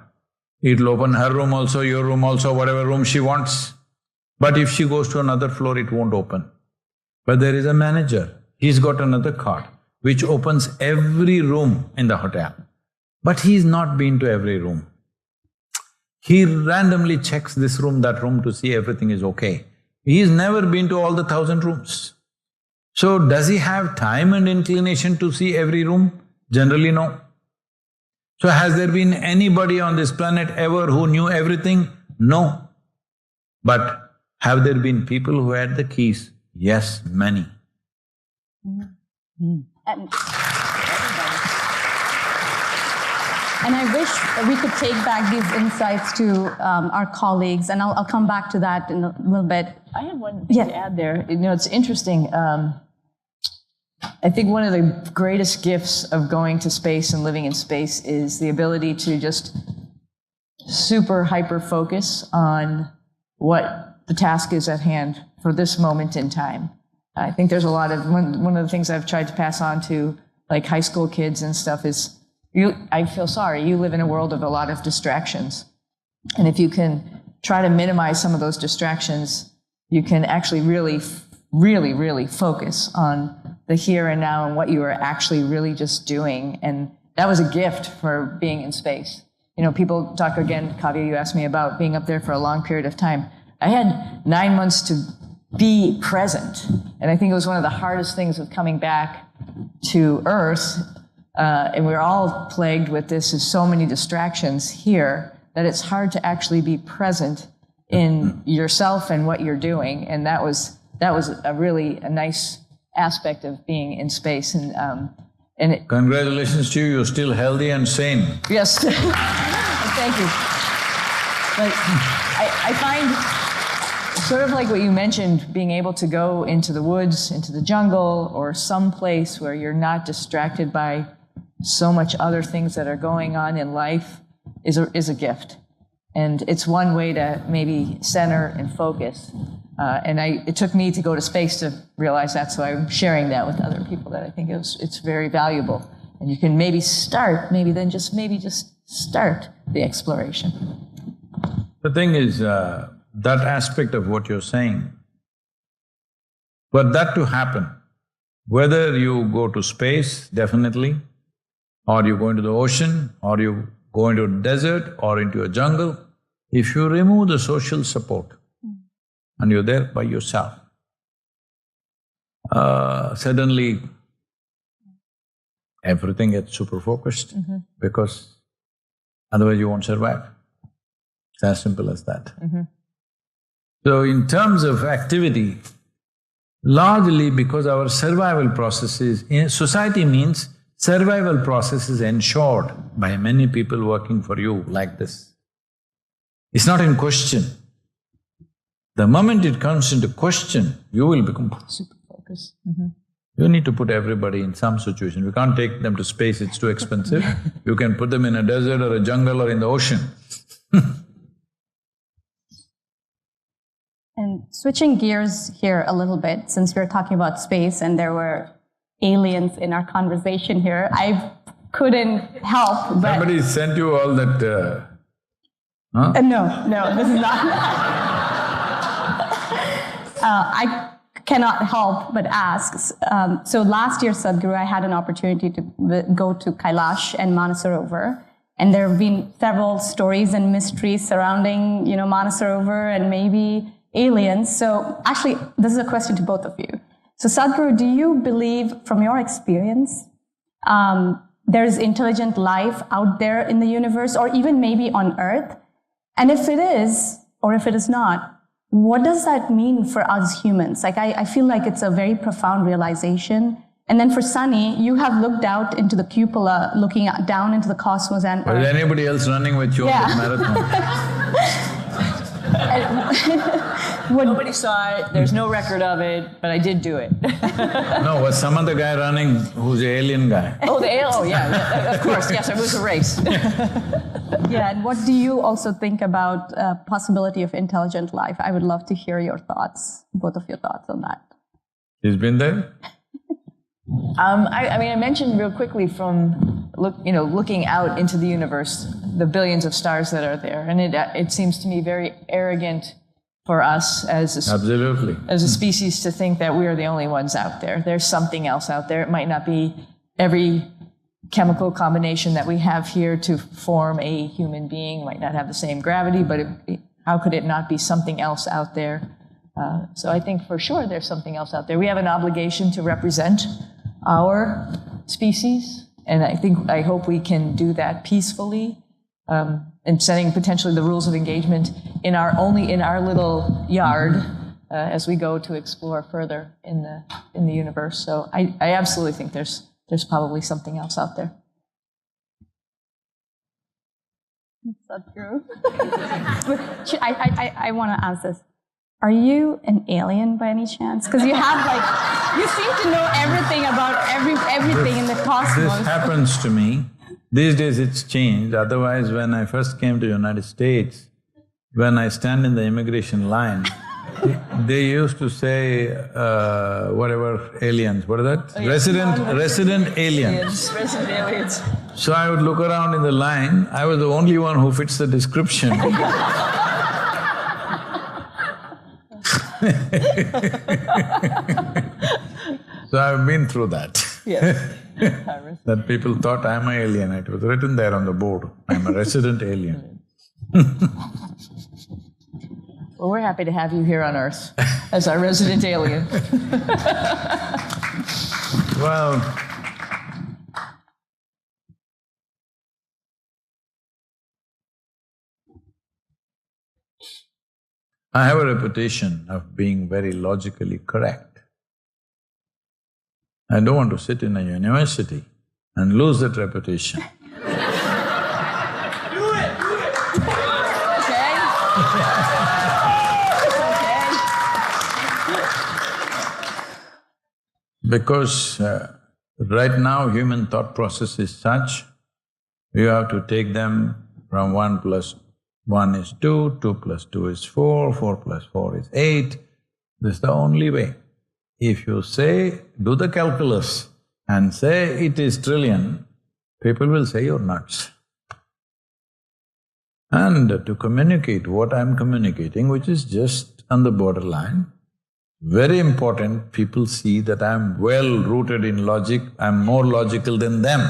It'll open her room also, your room also, whatever room she wants. But if she goes to another floor, it won't open. But there is a manager, he's got another card which opens every room in the hotel. But he's not been to every room. He randomly checks this room, that room to see everything is okay. He's never been to all the 1,000 rooms. So does he have time and inclination to see every room? Generally, no. So has there been anybody on this planet ever who knew everything? No. But have there been people who had the keys? Yes, many. And I wish we could take back these insights to our colleagues, and I'll come back to that in a little bit. I have one thing to add there. It's interesting. I think one of the greatest gifts of going to space and living in space is the ability to just super hyper focus on what the task is at hand for this moment in time. I think there's a lot of, one of the things I've tried to pass on to like high school kids and stuff is, I feel sorry, you live in a world of a lot of distractions. And if you can try to minimize some of those distractions, you can actually really focus on the here and now and what you were actually really just doing. And that was a gift for being in space. You know, people talk again, Kavya, you asked me about being up there for a long period of time. I had 9 months to be present. And I think it was one of the hardest things of coming back to Earth. And we're all plagued with this, is so many distractions here that it's hard to actually be present in yourself and what you're doing. And that was a really nice aspect of being in space. And Congratulations to you, you're still healthy and sane. yes, thank you. But I find, sort of like what you mentioned, being able to go into the woods, into the jungle, or some place where you're not distracted by so much other things that are going on in life is a gift. And it's one way to maybe center and focus. And it took me to go to space to realize that, so I'm sharing that with other people, that I think it's very valuable. And you can maybe start, just start the exploration. The thing is, that aspect of what you're saying, for that to happen, whether you go to space, definitely, or you go into the ocean, or you go into a desert or into a jungle, if you remove the social support and you're there by yourself, suddenly everything gets super focused because otherwise you won't survive. It's as simple as that. So in terms of activity, largely because our survival processes… society means survival process is ensured by many people working for you like this. It's not in question. The moment it comes into question, you will become Super focus. You need to put everybody in some situation. We can't take them to space, it's too expensive. You can put them in a desert or a jungle or in the ocean. And switching gears here a little bit, since we're talking about space and there were aliens in our conversation here, I couldn't help but… Somebody sent you all that… No, this is not… I cannot help but ask. So last year, Sadhguru, I had an opportunity to go to Kailash and Manasarovar, and there have been several stories and mysteries surrounding, Manasarovar and maybe aliens. So actually, this is a question to both of you. So Sadhguru, do you believe, from your experience, there's intelligent life out there in the universe, or even maybe on Earth? And if it is, or if it is not, what does that mean for us humans? Like, I feel like it's a very profound realization. And then for Sunny, you have looked out into the cupola, looking down into the cosmos and… Is anybody else running with you on the marathon? Nobody saw it, there's no record of it, but I did do it. No, was some other guy running who's the alien guy? Yeah, of course, yes, it was a race. Yeah, and what do you also think about possibility of intelligent life? I would love to hear your thoughts, both of your thoughts on that. He's been there? I mentioned real quickly from looking out into the universe, the billions of stars that are there, and it seems to me very arrogant for us as a species to think that we are the only ones out there. There's something else out there. It might not be every chemical combination that we have here to form a human being, might not have the same gravity, but how could it not be something else out there? So I think for sure there's something else out there. We have an obligation to represent our species, and I hope we can do that peacefully, and setting potentially the rules of engagement in our little yard as we go to explore further in the universe. So I absolutely think there's probably something else out there. That's true. I want to ask this. Are you an alien by any chance? Because you seem to know everything about everything in the cosmos. This happens to me. These days it's changed. Otherwise, when I first came to the United States, when I stand in the immigration line, they used to say, whatever aliens, what is that? Resident aliens. Resident aliens. So I would look around in the line, I was the only one who fits the description. So I've been through that. Yes. That people thought I'm an alien, it was written there on the board, I'm a resident alien. Well, we're happy to have you here on Earth as our resident alien. Well, I have a reputation of being very logically correct. I don't want to sit in a university and lose that reputation. Okay? Because right now human thought process is such, you have to take them from 1 plus 1 is 2, 2 plus 2 is 4, 4 plus 4 is 8. This is the only way. If you say, do the calculus and say it is trillion, people will say you're nuts. And to communicate what I'm communicating, which is just on the borderline, very important, people see that I'm well rooted in logic, I'm more logical than them.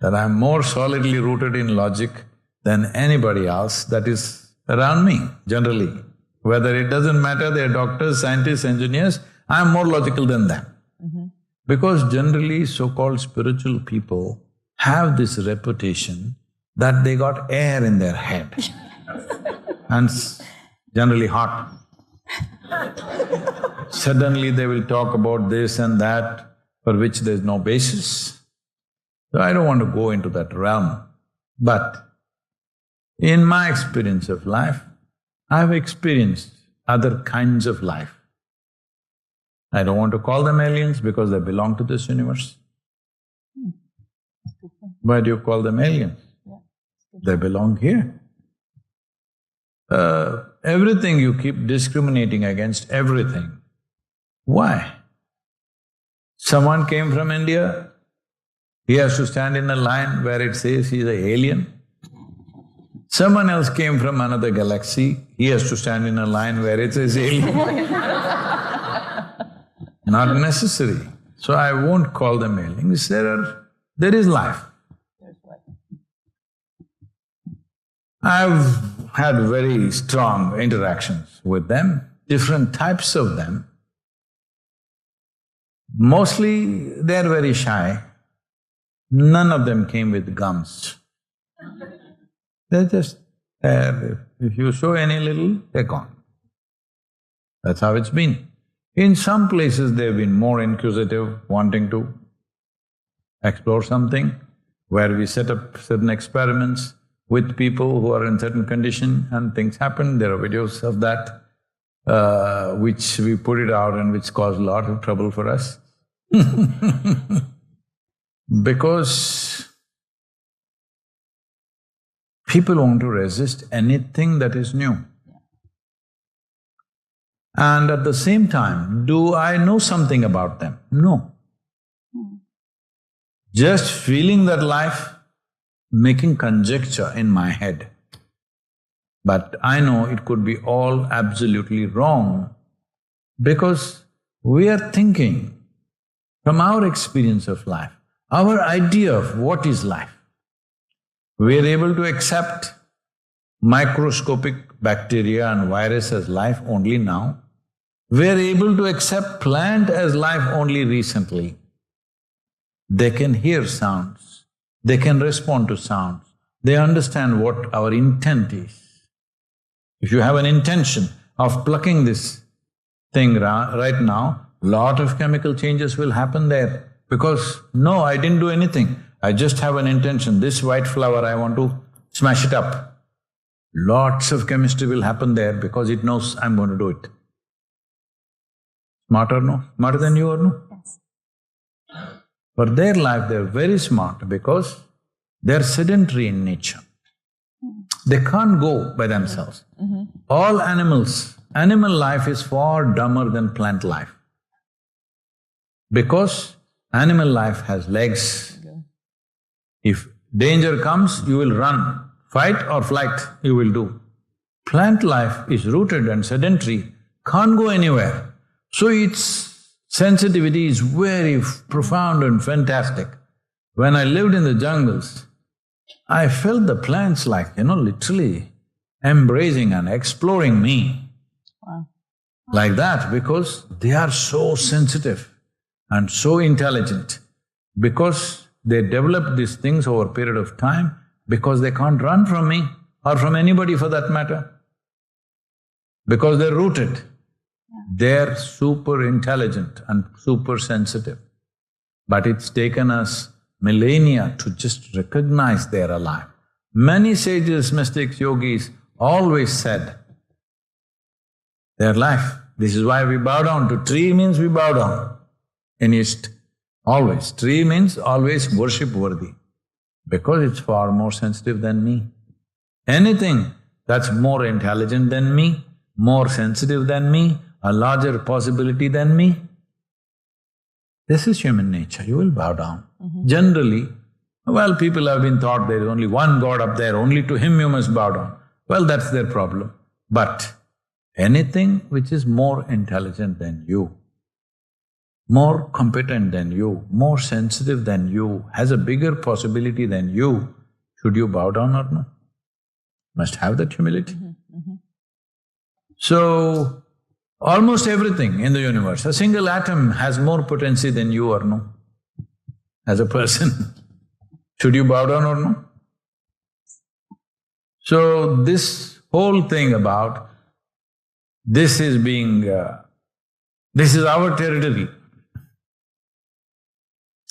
That I'm more solidly rooted in logic than anybody else that is around me, generally. Whether it doesn't matter, they're doctors, scientists, engineers, I'm more logical than them. Because generally so-called spiritual people have this reputation that they got air in their head and generally hot. Suddenly they will talk about this and that for which there's no basis. So I don't want to go into that realm. But in my experience of life, I've experienced other kinds of life. I don't want to call them aliens because they belong to this universe. Why do you call them aliens? They belong here. Everything you keep discriminating against everything. Why? Someone came from India, he has to stand in a line where it says he's an alien. Someone else came from another galaxy, he has to stand in a line where it says alien. Not necessary. So I won't call them aliens, there is life. I've had very strong interactions with them, different types of them. Mostly they're very shy. None of them came with gums. They're just there. If you show any little, they're gone. That's how it's been. In some places they've been more inquisitive, wanting to explore something, where we set up certain experiments with people who are in certain condition and things happen. There are videos of that, which we put it out and which caused a lot of trouble for us. Because people want to resist anything that is new. And at the same time, do I know something about them? No. Just feeling that life, making conjecture in my head. But I know it could be all absolutely wrong because we are thinking from our experience of life, our idea of what is life. We are able to accept microscopic bacteria and virus as life only now. We are able to accept plant as life only recently. They can hear sounds, they can respond to sounds, they understand what our intent is. If you have an intention of plucking this thing right now, lot of chemical changes will happen there because, no, I didn't do anything, I just have an intention, this white flower I want to smash it up. Lots of chemistry will happen there because it knows I'm going to do it. Smart or no? Smarter than you or no? Yes. For their life, they're very smart because they're sedentary in nature. They can't go by themselves. All animals, animal life is far dumber than plant life. Because animal life has legs. If danger comes, you will run. Fight or flight, you will do. Plant life is rooted and sedentary, can't go anywhere. So its Sensitivity is very profound and fantastic. When I lived in the jungles, I felt the plants like, literally embracing and exploring me. Wow. Like that, because they are so sensitive and so intelligent, because they develop these things over a period of time, because they can't run from me or from anybody for that matter, because they're rooted. They're super intelligent and super sensitive. But it's taken us millennia to just recognize they're alive. Many sages, mystics, yogis always said, they're alive. This is why we bow down to tree means we bow down. In East, always. Tree means always worship worthy, because it's far more sensitive than me. Anything that's more intelligent than me, more sensitive than me, a larger possibility than me, this is human nature, you will bow down. Generally, well, people have been taught there is only one God up there, only to Him you must bow down. Well, that's their problem. But anything which is more intelligent than you, more competent than you, more sensitive than you, has a bigger possibility than you, should you bow down or not? Must have that humility. So, almost everything in the universe, a single atom has more potency than you or no, as a person. Should you bow down or no? So, this whole thing about this is this is our territory,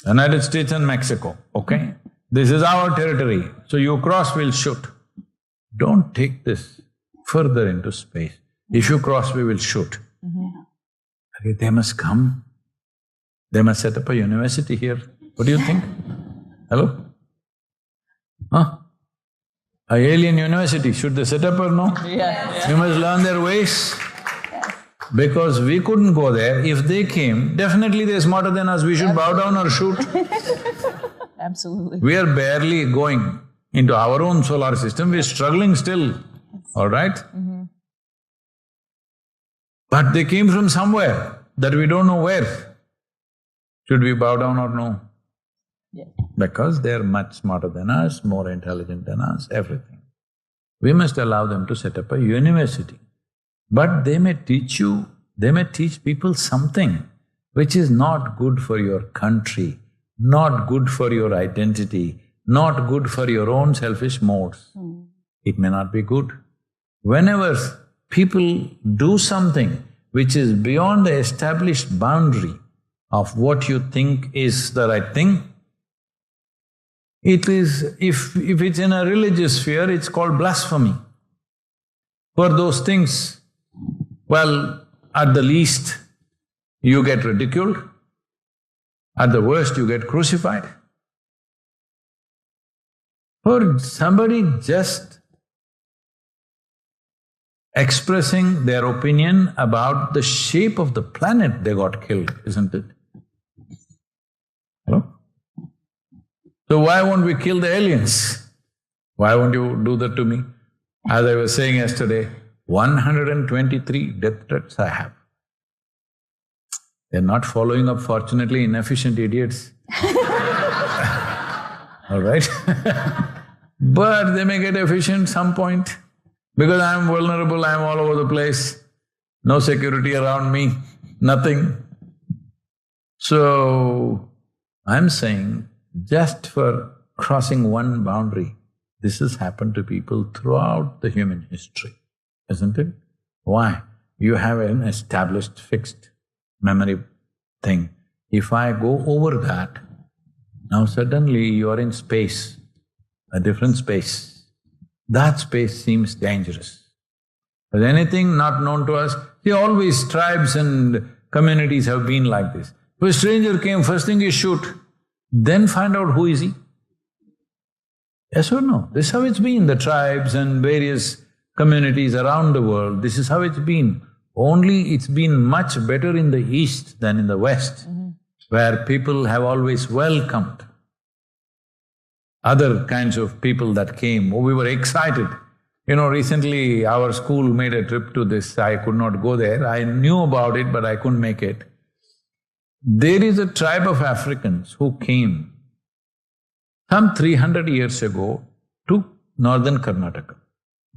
United States and Mexico, okay? This is our territory, so you cross, we'll shoot. Don't take this further into space. If you cross, we will shoot. Okay, they must come. They must set up a university here. What do you think? Hello? Huh? A alien university, should they set up or no? Yeah. You must learn their ways. Because we couldn't go there. If they came, definitely they're smarter than us, we should bow down or shoot. Absolutely. We are barely going into our own solar system, we're struggling still, all right? But they came from somewhere that we don't know where. Should we bow down or no? Yeah. Because they're much smarter than us, more intelligent than us, everything. We must allow them to set up a university. But they may teach people something which is not good for your country, not good for your identity, not good for your own selfish modes. It may not be good. Whenever people do something which is beyond the established boundary of what you think is the right thing, it is… if it's in a religious sphere, it's called blasphemy. For those things, well, at the least, you get ridiculed, at the worst, you get crucified. For somebody just expressing their opinion about the shape of the planet, they got killed, isn't it? Hello? So why won't we kill the aliens? Why won't you do that to me? As I was saying yesterday, 123 death threats I have. They're not following up, fortunately, inefficient idiots. All right? But they may get efficient some point. Because I'm vulnerable, I'm all over the place, no security around me, nothing. So, I'm saying, just for crossing one boundary, this has happened to people throughout the human history, isn't it? Why? You have an established, fixed memory thing. If I go over that, now suddenly you are in space, a different space. That space seems dangerous. But anything not known to us, see, always tribes and communities have been like this. If a stranger came, first thing you shoot, then find out who is he. Yes or no? This is how it's been, the tribes and various communities around the world, this is how it's been. Only it's been much better in the East than in the West, where people have always welcomed other kinds of people that came. Oh, we were excited. Recently our school made a trip to this, I could not go there. I knew about it, but I couldn't make it. There is a tribe of Africans who came some 300 years ago to northern Karnataka,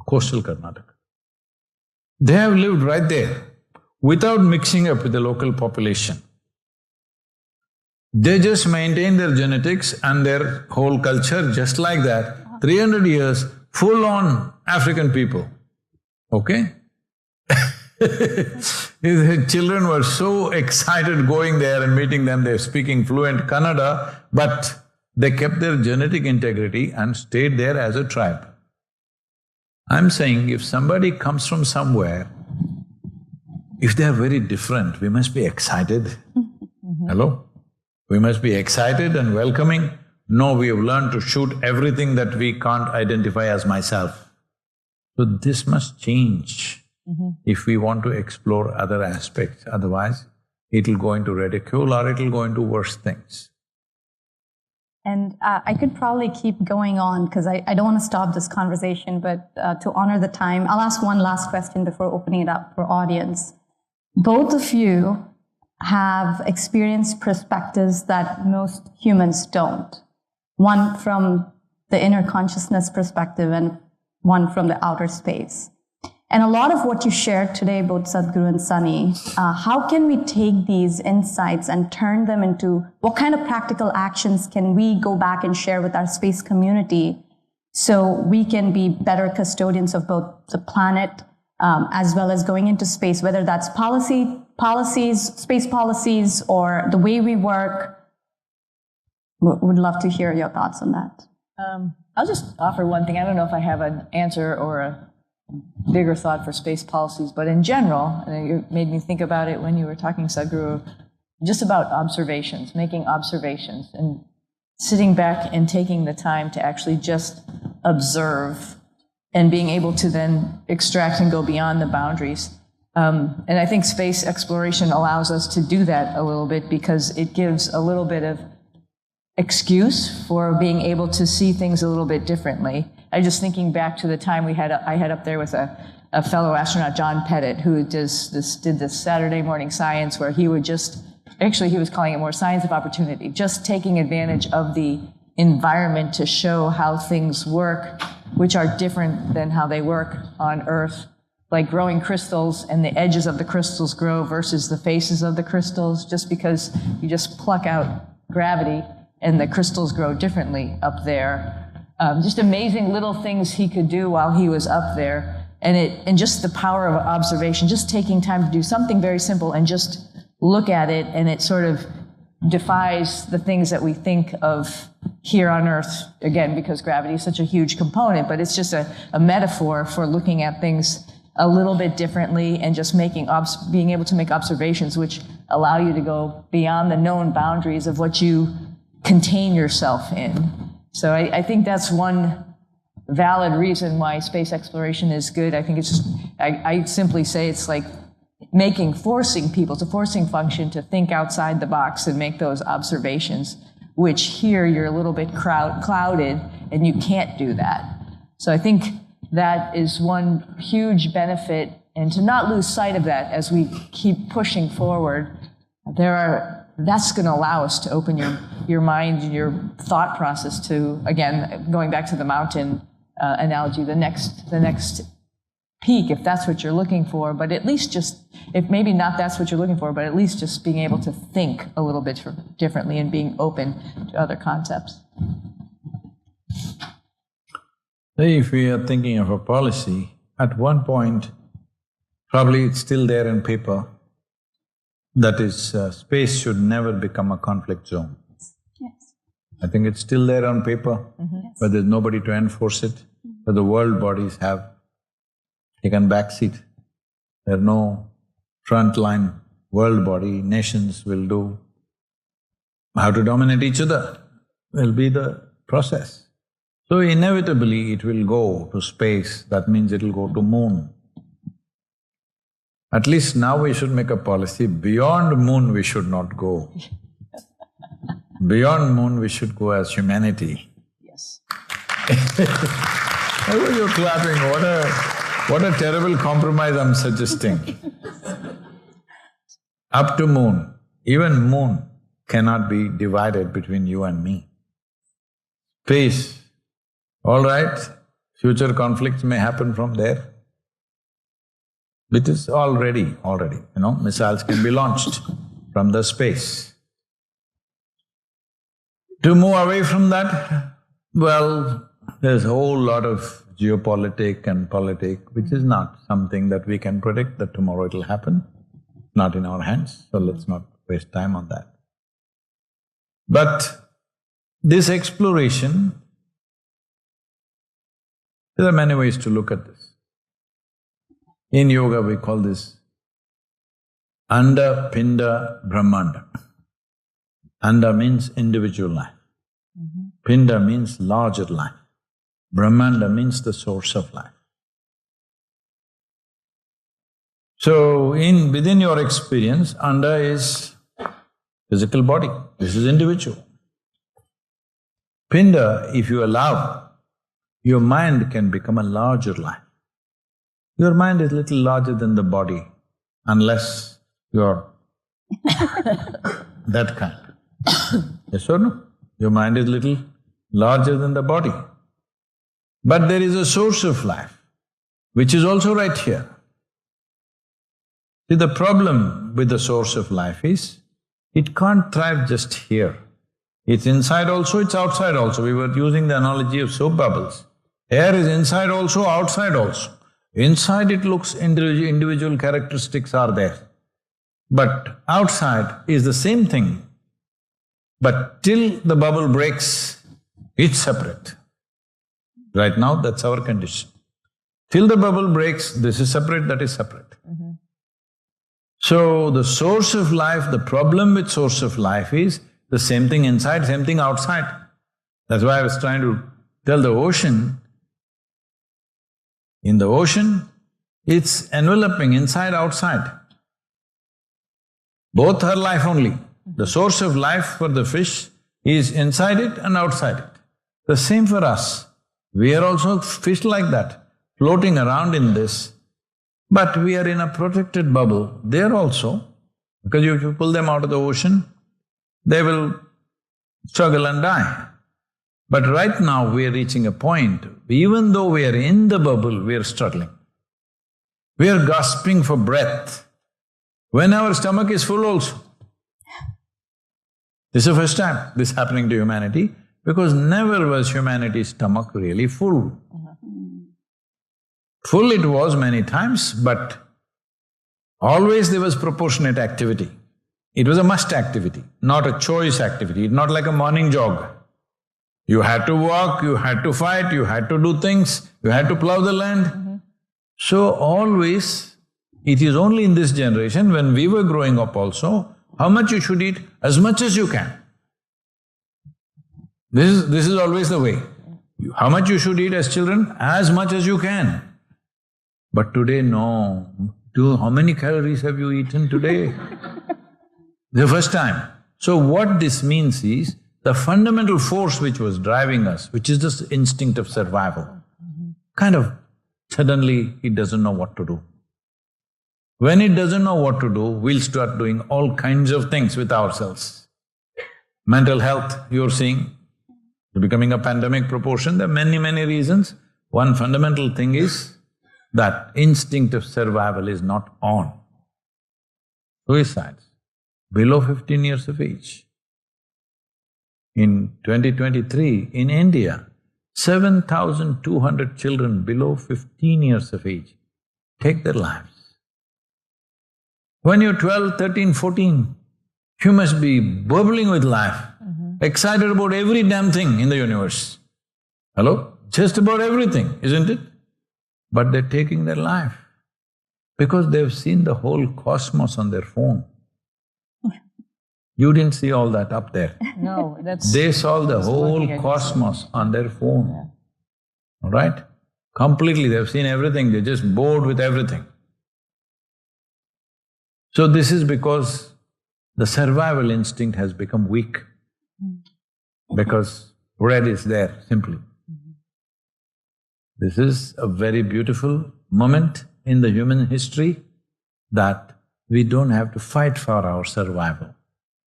coastal Karnataka. They have lived right there without mixing up with the local population. They just maintain their genetics and their whole culture just like that. 300 years, full-on African people, okay? The children were so excited going there and meeting them, they're speaking fluent Kannada, but they kept their genetic integrity and stayed there as a tribe. I'm saying if somebody comes from somewhere, if they are very different, we must be excited. Hello? We must be excited and welcoming. No, we have learned to shoot everything that we can't identify as myself. So this must change if we want to explore other aspects, otherwise it'll go into ridicule or it'll go into worse things. And I could probably keep going on because I don't want to stop this conversation, but to honor the time, I'll ask one last question before opening it up for audience. Both of you have experienced perspectives that most humans don't. One from the inner consciousness perspective and one from the outer space. And a lot of what you shared today, both Sadhguru and Sunny, how can we take these insights and turn them into what kind of practical actions can we go back and share with our space community so we can be better custodians of both the planet as well as going into space, whether that's policies, space policies, or the way we work. Would love to hear your thoughts on that. I'll just offer one thing. I don't know if I have an answer or a bigger thought for space policies, but in general, and you made me think about it when you were talking, Sadhguru, just about observations, making observations, and sitting back and taking the time to actually just observe and being able to then extract and go beyond the boundaries. And I think space exploration allows us to do that a little bit because it gives a little bit of excuse for being able to see things a little bit differently. I just thinking back to the time I had up there with a fellow astronaut, John Pettit, who did this Saturday morning science where he would he was calling it more science of opportunity, just taking advantage of the environment to show how things work, which are different than how they work on Earth, like growing crystals and the edges of the crystals grow versus the faces of the crystals, just because you just pluck out gravity and the crystals grow differently up there. Just amazing little things he could do while he was up there. And just the power of observation, just taking time to do something very simple and just look at it, and it sort of defies the things that we think of here on Earth, again, because gravity is such a huge component, but it's just a metaphor for looking at things a little bit differently and just being able to make observations which allow you to go beyond the known boundaries of what you contain yourself in. So I think that's one valid reason why space exploration is good. I think it's just, I simply say it's like forcing people, it's a forcing function to think outside the box and make those observations, which here you're a little bit clouded and you can't do that. So I think that is one huge benefit, and to not lose sight of that as we keep pushing forward. That's going to allow us to open your mind and your thought process to, again, going back to the mountain analogy, the next peak, if that's what you're looking for, but at least just, if maybe not that's what you're looking for, but at least just being able to think a little bit differently and being open to other concepts. If we are thinking of a policy, at one point, probably it's still there in paper, that is, space should never become a conflict zone. Yes. I think it's still there on paper, but there's nobody to enforce it. But the world bodies have taken back seat. There are no frontline world body, nations will do. How to dominate each other will be the process. So inevitably it will go to space, that means it'll go to moon. At least now we should make a policy, beyond moon we should not go. Beyond moon we should go as humanity. Yes. Why were you clapping? What a terrible compromise I'm suggesting. Up to moon, even moon cannot be divided between you and me. Space, all right, future conflicts may happen from there. It is already, missiles can be launched from the space. To move away from that, well, there's a whole lot of geopolitics and politics, which is not something that we can predict that tomorrow it'll happen, not in our hands, so let's not waste time on that. But this exploration, there are many ways to look at this. In yoga, we call this Anda Pinda Brahmanda. Anda means individual life. Pinda means larger life. Brahmanda means the source of life. So, within your experience, Anda is physical body, this is individual. Pinda, if you allow, your mind can become a larger life. Your mind is little larger than the body, unless you're that kind. Yes or no? Your mind is little larger than the body. But there is a source of life, which is also right here. See, the problem with the source of life is, it can't thrive just here. It's inside also, it's outside also. We were using the analogy of soap bubbles. Air is inside also, outside also. Inside it looks individual characteristics are there. But outside is the same thing. But till the bubble breaks, it's separate. Right now, that's our condition. Till the bubble breaks, this is separate, that is separate. So, the source of life, the problem with source of life is the same thing inside, same thing outside. That's why I was trying to tell the ocean, in the ocean, it's enveloping inside, outside. Both are life only. The source of life for the fish is inside it and outside it. The same for us. We are also fish like that, floating around in this, but we are in a protected bubble there also, because if you pull them out of the ocean, they will struggle and die. But right now we are reaching a point, even though we are in the bubble, we are struggling. We are gasping for breath, when our stomach is full also. This is the first time this is happening to humanity, because never was humanity's stomach really full. Full it was many times, but always there was proportionate activity. It was a must activity, not a choice activity, not like a morning jog. You had to walk, you had to fight, you had to do things, you had to plow the land. So always, it is only in this generation, when we were growing up also, how much you should eat? As much as you can. This is always the way. How much you should eat as children? As much as you can. But today, no. How many calories have you eaten today? The first time. So what this means is, the fundamental force which was driving us, which is this instinct of survival, kind of suddenly it doesn't know what to do. When it doesn't know what to do, we'll start doing all kinds of things with ourselves. Mental health, you're seeing, becoming a pandemic proportion, there are many reasons. One fundamental thing is that instinct of survival is not on. Suicides, below 15 years of age. In 2023, in India, 7,200 children below 15 years of age take their lives. When you're 12, 13, 14, you must be bubbling with life, excited about every damn thing in the universe. Hello? Just about everything, isn't it? But they're taking their life because they've seen the whole cosmos on their phone. You didn't see all that up there. No, that's… They saw the whole cosmos on their phone, all right? Completely, they've seen everything, they're just bored with everything. So this is because the survival instinct has become weak, because bread is there, simply. This is a very beautiful moment in the human history that we don't have to fight for our survival.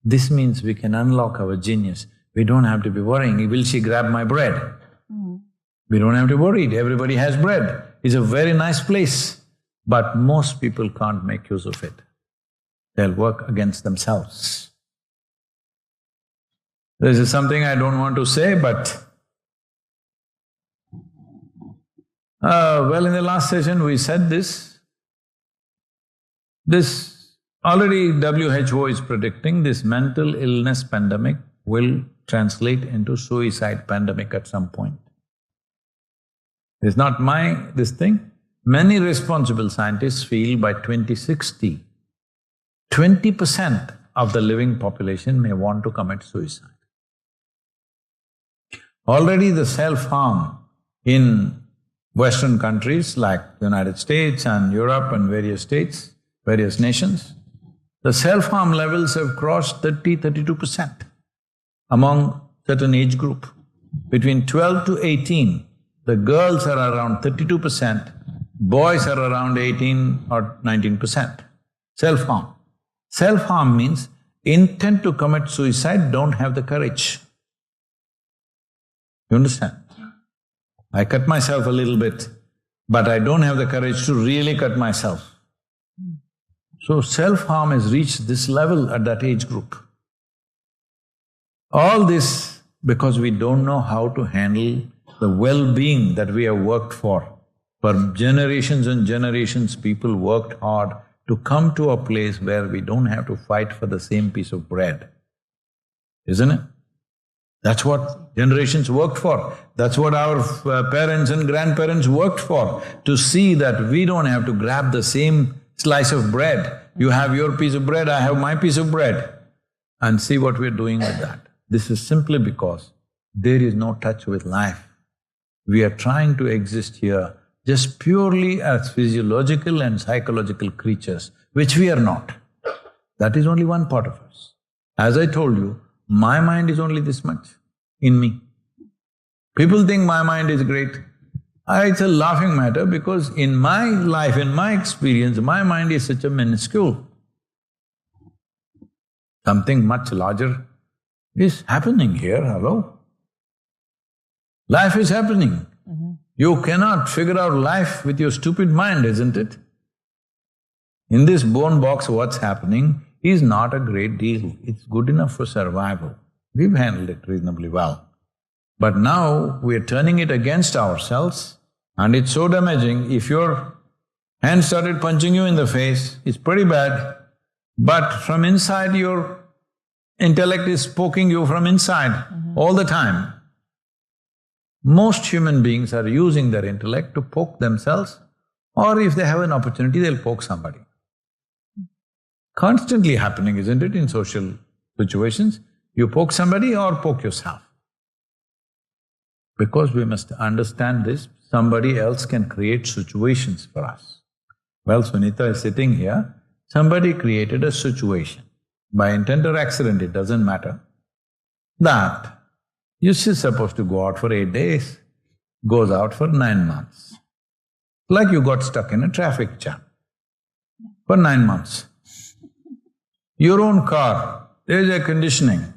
This means we can unlock our genius. We don't have to be worrying, will she grab my bread? We don't have to worry, everybody has bread. It's a very nice place, but most people can't make use of it. They'll work against themselves. This is something I don't want to say, but well, in the last session we said this. Already WHO is predicting this mental illness pandemic will translate into suicide pandemic at some point. It's not this thing. Many responsible scientists feel by 2060, 20% of the living population may want to commit suicide. Already the self-harm in Western countries like the United States and Europe and various nations, the self-harm levels have crossed 32% among certain age group. Between 12 to 18, the girls are around 32%, boys are around 18 or 19%. Self-harm. Self-harm means intent to commit suicide, don't have the courage. You understand? I cut myself a little bit, but I don't have the courage to really cut myself. So self-harm has reached this level at that age group. All this because we don't know how to handle the well-being that we have worked for. For generations and generations, people worked hard to come to a place where we don't have to fight for the same piece of bread, isn't it? That's what generations worked for. That's what our parents and grandparents worked for, to see that we don't have to grab the same slice of bread. You have your piece of bread, I have my piece of bread, and see what we're doing with that. This is simply because there is no touch with life. We are trying to exist here just purely as physiological and psychological creatures, which we are not. That is only one part of us. As I told you, my mind is only this much in me. People think my mind is great. It's a laughing matter because in my life, in my experience, my mind is such a minuscule. Something much larger is happening here, hello? Life is happening. You cannot figure out life with your stupid mind, isn't it? In this bone box, what's happening is not a great deal. It's good enough for survival. We've handled it reasonably well. But now we're turning it against ourselves, and it's so damaging. If your hand started punching you in the face, it's pretty bad. But from inside, your intellect is poking you from inside all the time. Most human beings are using their intellect to poke themselves, or if they have an opportunity, they'll poke somebody. Constantly happening, isn't it, in social situations? You poke somebody or poke yourself. Because we must understand this, somebody else can create situations for us. Well, Sunita is sitting here, somebody created a situation. By intent or accident, it doesn't matter, that she's supposed to go out for 8 days, goes out for 9 months. Like you got stuck in a traffic jam for 9 months. Your own car, there's air conditioning,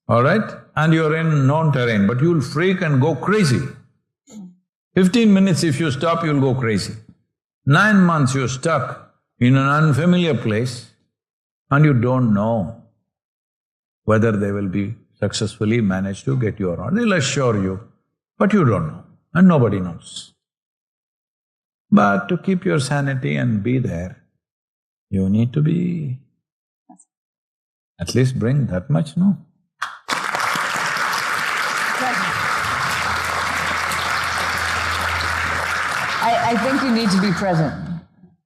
all right? And you're in known terrain, but you'll freak and go crazy. 15 minutes if you stop, you'll go crazy. 9 months you're stuck in an unfamiliar place and you don't know whether they will be successfully managed to get you or not. They'll assure you, but you don't know, and nobody knows. But to keep your sanity and be there, you need to be… at least bring that much, no? I think you need to be present.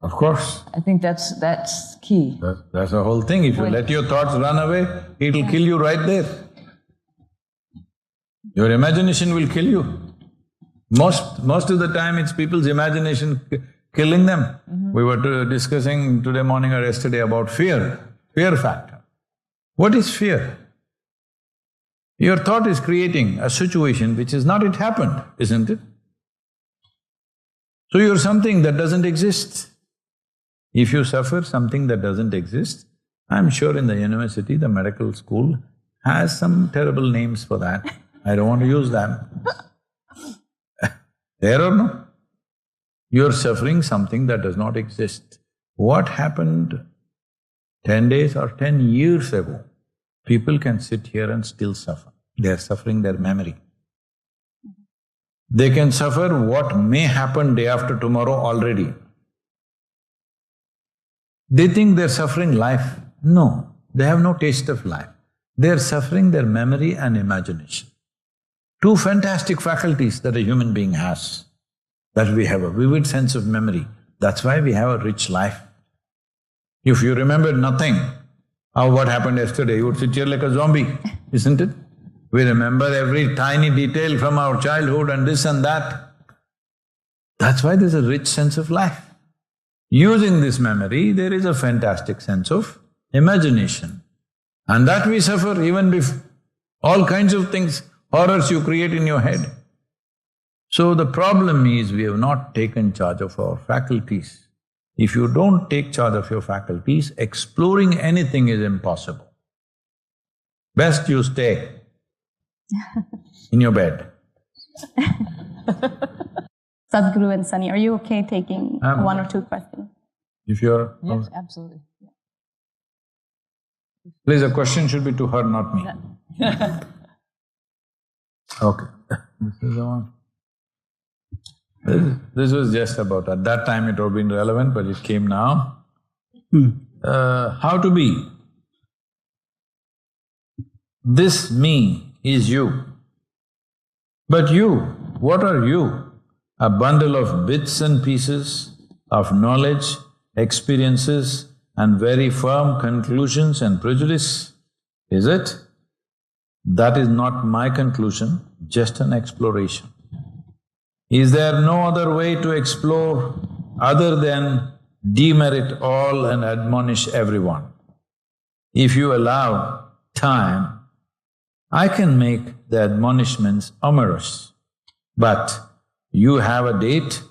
Of course. I think that's key. That's the whole thing. If you let your thoughts run away, it'll kill you right there. Your imagination will kill you. Most of the time, it's people's imagination killing them. We were discussing today morning or yesterday about fear factor. What is fear? Your thought is creating a situation which is not yet happened, isn't it? So you're something that doesn't exist. If you suffer something that doesn't exist, I'm sure in the university, the medical school has some terrible names for that. I don't want to use them. There or no? You're suffering something that does not exist. What happened 10 days or 10 years ago, people can sit here and still suffer. They're suffering their memory. They can suffer what may happen day after tomorrow already. They think they're suffering life. No, they have no taste of life. They're suffering their memory and imagination. Two fantastic faculties that a human being has, that we have a vivid sense of memory. That's why we have a rich life. If you remember nothing of what happened yesterday, you would sit here like a zombie, isn't it? We remember every tiny detail from our childhood and this and that. That's why there's a rich sense of life. Using this memory, there is a fantastic sense of imagination. And that we suffer even with all kinds of things, horrors you create in your head. So the problem is we have not taken charge of our faculties. If you don't take charge of your faculties, exploring anything is impossible. Best you stay in your bed. Sadhguru and Sunny, are you okay taking one or two questions? If you're… Yes, absolutely. Please, the question should be to her, not me. Okay, this is the one. This was just about… at that time it would have been relevant, but it came now. How to be. This me is you. But you, what are you? A bundle of bits and pieces of knowledge, experiences and very firm conclusions and prejudice, is it? That is not my conclusion, just an exploration. Is there no other way to explore other than demerit all and admonish everyone? If you allow time, I can make the admonishments amorous, but you have a date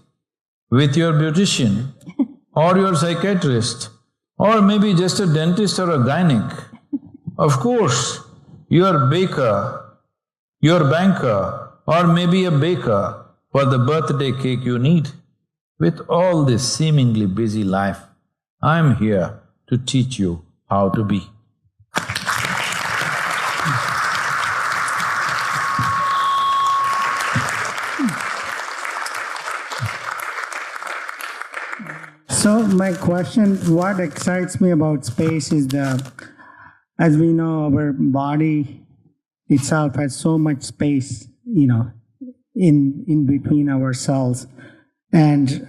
with your beautician or your psychiatrist or maybe just a dentist or a gynaec. Of course, your baker, your banker or maybe a baker for the birthday cake you need. With all this seemingly busy life, I'm here to teach you how to be. So my question, what excites me about space is as we know, our body itself has so much space, in between our cells. And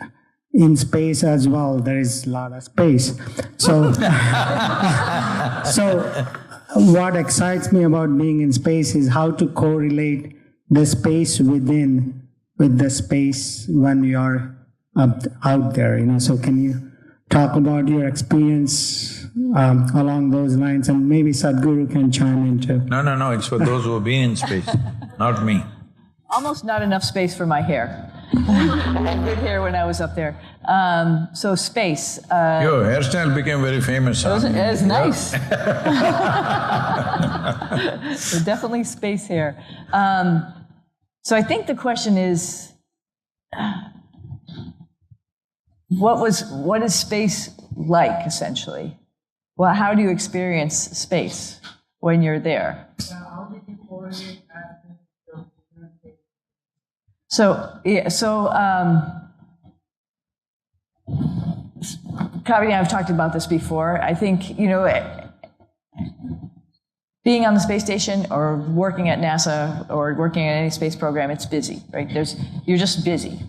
in space as well, there is a lot of space. So, so what excites me about being in space is how to correlate the space within with the space when we are out there, So can you talk about your experience along those lines, and maybe Sadhguru can chime in too? No, it's for those who have been in space, not me. Almost not enough space for my hair. I had good hair when I was up there. So space. Your hairstyle became very famous. It was nice. So definitely space hair. So I think the question is, what is space like, essentially? Well, how do you experience space when you're there? Kaveri and I have talked about this before. I think, being on the space station or working at NASA or working at any space program, it's busy, right? You're just busy.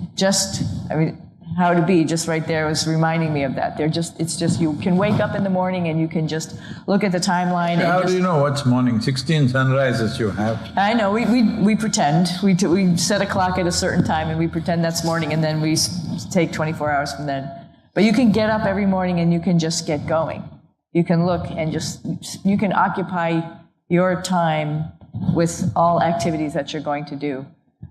How to be, just right there was reminding me of that. It's just you can wake up in the morning and you can just look at the timeline. How do you know what's morning? 16 sunrises you have. I know, we pretend. We set a clock at a certain time and we pretend that's morning, and then we take 24 hours from then. But you can get up every morning and you can just get going. You can look and you can occupy your time with all activities that you're going to do.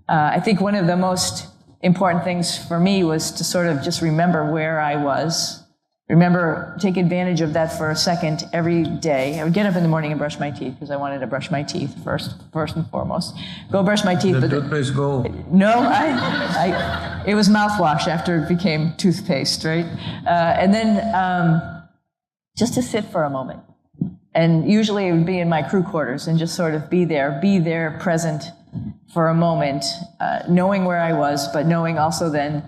I think one of the most important things for me was to sort of just remember where I was, remember, take advantage of that for a second every day. I would get up in the morning and brush my teeth because I wanted to brush my teeth first and foremost. Go brush my teeth. The toothpaste go. No, it was mouthwash after it became toothpaste, right? And then just to sit for a moment. And usually it would be in my crew quarters and just sort of be there, present for a moment, knowing where I was, but knowing also then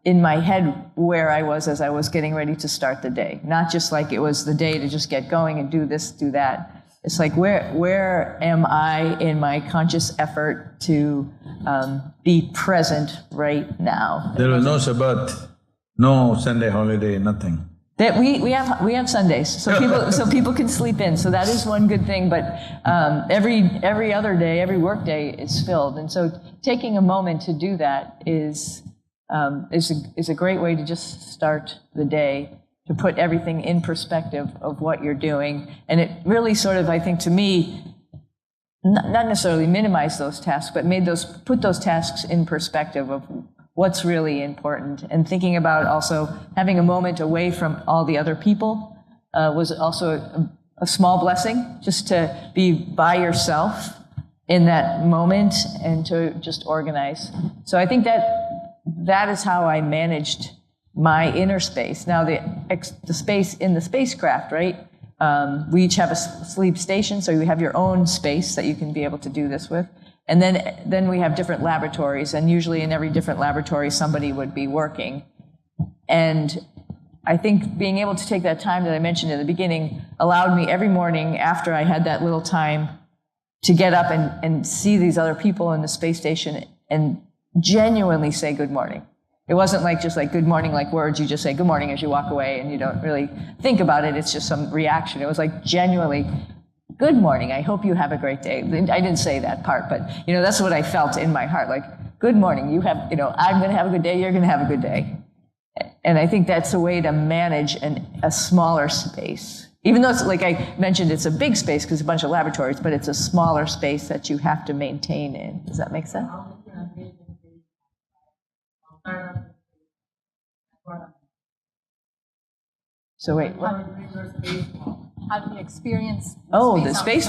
in my head where I was as I was getting ready to start the day. Not just like it was the day to just get going and do this, do that. It's like, where am I in my conscious effort to be present right now? There was no Sabbath, no Sunday holiday, nothing. That we have Sundays, so people can sleep in. So that is one good thing. But every other day, every work day is filled, and so taking a moment to do that is a great way to just start the day, to put everything in perspective of what you're doing, and it really sort of, I think, to me, not necessarily minimize those tasks, but put those tasks in perspective of what's really important, and thinking about also having a moment away from all the other people was also a small blessing, just to be by yourself in that moment and to just organize. So I think that is how I managed my inner space. Now the space in the spacecraft, right? We each have a sleep station, so you have your own space that you can be able to do this with. And then we have different laboratories, and usually in every different laboratory, somebody would be working. And I think being able to take that time that I mentioned in the beginning allowed me every morning after I had that little time to get up and see these other people in the space station and genuinely say good morning. It wasn't like just like good morning, like words. You just say good morning as you walk away, and you don't really think about it. It's just some reaction. It was like genuinely, good morning, I hope you have a great day. I didn't say that part, but that's what I felt in my heart. Like, good morning, I'm going to have a good day, you're going to have a good day. And I think that's a way to manage a smaller space. Even though it's, like I mentioned, it's a big space because it's a bunch of laboratories, but it's a smaller space that you have to maintain in. Does that make sense? So wait, what? How do you experience the space?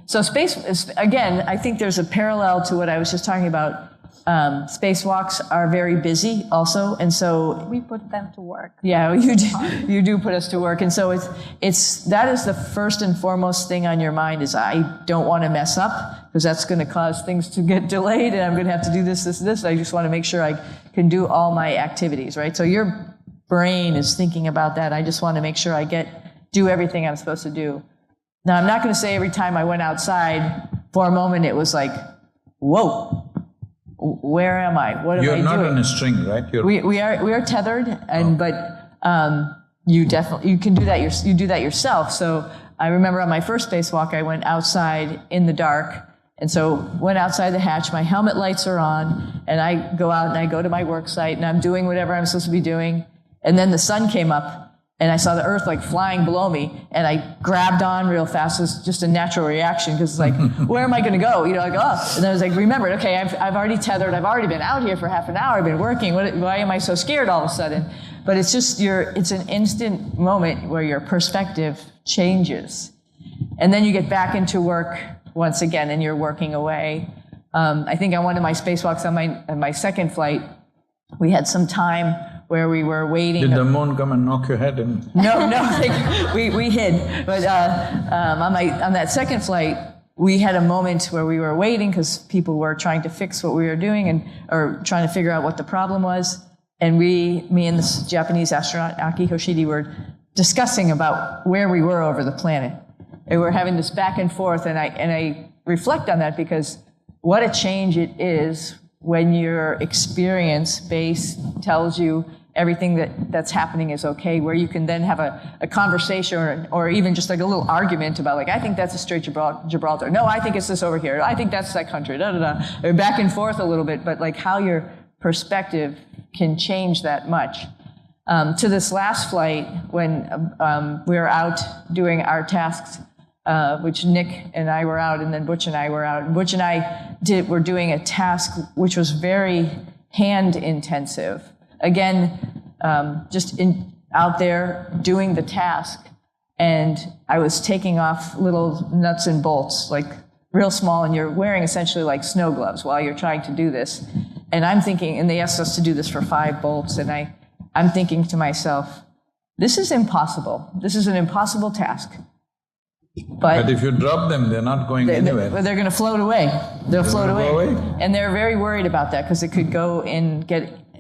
So space is, again, I think there's a parallel to what I was just talking about. Spacewalks are very busy also, and so we put them to work. Yeah, you do put us to work, and so that is the first and foremost thing on your mind is I don't want to mess up because that's going to cause things to get delayed, and I'm going to have to do this. I just want to make sure I can do all my activities, right? So your brain is thinking about that. I just want to make sure I do everything I'm supposed to do. Now, I'm not going to say every time I went outside, for a moment it was like, whoa, where am I? What am I doing? You're not on a string, right? We are tethered, but you can do that. You do that yourself. So I remember on my first spacewalk, I went outside in the dark, and so went outside the hatch. My helmet lights are on, and I go out and I go to my work site, and I'm doing whatever I'm supposed to be doing. And then the sun came up, and I saw the Earth like flying below me, and I grabbed on real fast. It was just a natural reaction because it's like, where am I going to go? And then I was like, remembered, okay, I've already tethered. I've already been out here for half an hour. I've been working. Why am I so scared all of a sudden? But it's just it's an instant moment where your perspective changes, and then you get back into work once again, and you're working away. I think on one of my spacewalks on my second flight, we had some time where we were waiting. Did the moon come and knock your head in? No, we hid. But on that second flight, we had a moment where we were waiting because people were trying to fix what we were doing or trying to figure out what the problem was. And me and this Japanese astronaut, Aki Hoshide, were discussing about where we were over the planet. And we're having this back and forth, and I reflect on that because what a change it is when your experience base tells you everything that's happening is okay, where you can then have a conversation or even just like a little argument about like, I think that's a Strait Gibraltar. No, I think it's this over here. I think that's that country, Or back and forth a little bit, but like how your perspective can change that much. To this last flight, when we were out doing our tasks, which Nick and I were out, and then Butch and I were out. And Butch and I were doing a task which was very hand intensive. Again, just out there doing the task, and I was taking off little nuts and bolts, like real small, and you're wearing essentially like snow gloves while you're trying to do this. And I'm thinking, and they asked us to do this for 5 bolts, and I'm thinking to myself, this is impossible. This is an impossible task. But if you drop them, they're not going anywhere. They're going to float away. They'll float gonna away. go away. And they're very worried about that because it could go and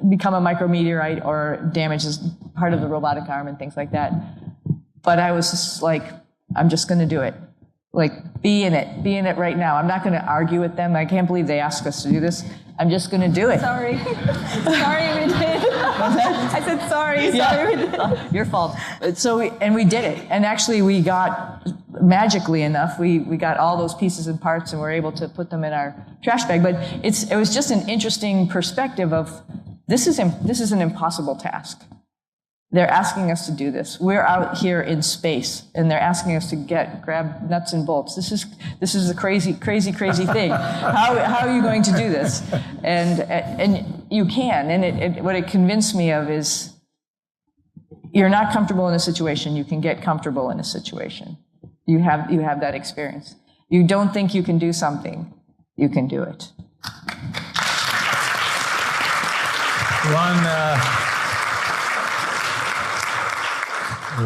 become a micrometeorite or damage part of the robotic arm and things like that. But I was just like, I'm just going to do it. Like, be in it right now. I'm not going to argue with them. I can't believe they asked us to do this. I'm just going to do it. Sorry. Sorry we did. I said sorry. Sorry we did. Your fault. So we did it. And actually we got, magically enough, we got all those pieces and parts and were able to put them in our trash bag. But it was just an interesting perspective of, this is an impossible task. They're asking us to do this. We're out here in space, and they're asking us to grab nuts and bolts. This is a crazy thing. How are you going to do this? And you can. And what it convinced me of is, you're not comfortable in a situation. You can get comfortable in a situation. You have that experience. You don't think you can do something. You can do it.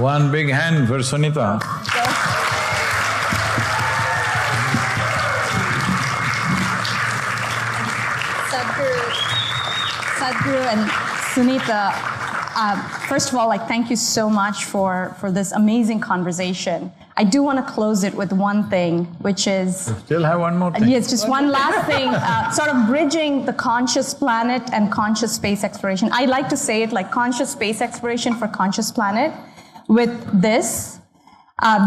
One big hand for Sunita. Sadhguru and Sunita, first of all, thank you so much for this amazing conversation. I do want to close it with one thing, which is... You still have one more thing? Yes, just one last thing, sort of bridging the conscious planet and conscious space exploration. I like to say it like conscious space exploration for conscious planet with this.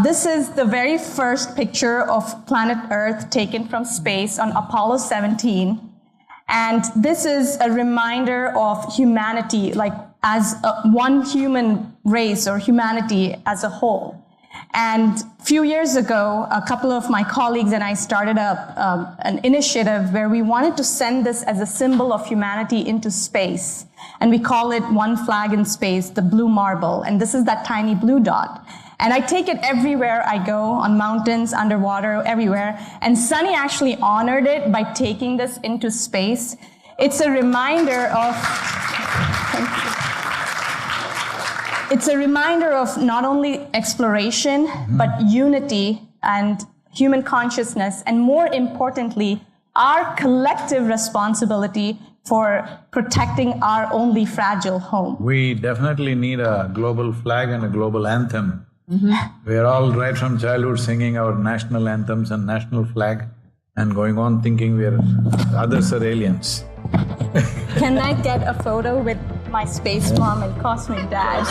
This is the very first picture of planet Earth taken from space on Apollo 17. And this is a reminder of humanity, like as one human race or humanity as a whole. And a few years ago, a couple of my colleagues and I started up an initiative where we wanted to send this as a symbol of humanity into space. And we call it One Flag in Space, the blue marble. And this is that tiny blue dot. And I take it everywhere I go, on mountains, underwater, everywhere. And Sunny actually honored it by taking this into space. It's a reminder of... It's a reminder of not only exploration, but unity and human consciousness, and more importantly, our collective responsibility for protecting our only fragile home. We definitely need a global flag and a global anthem. We're all right from childhood singing our national anthems and national flag and going on thinking others are aliens. Can I get a photo with my space mom and cosmic dad?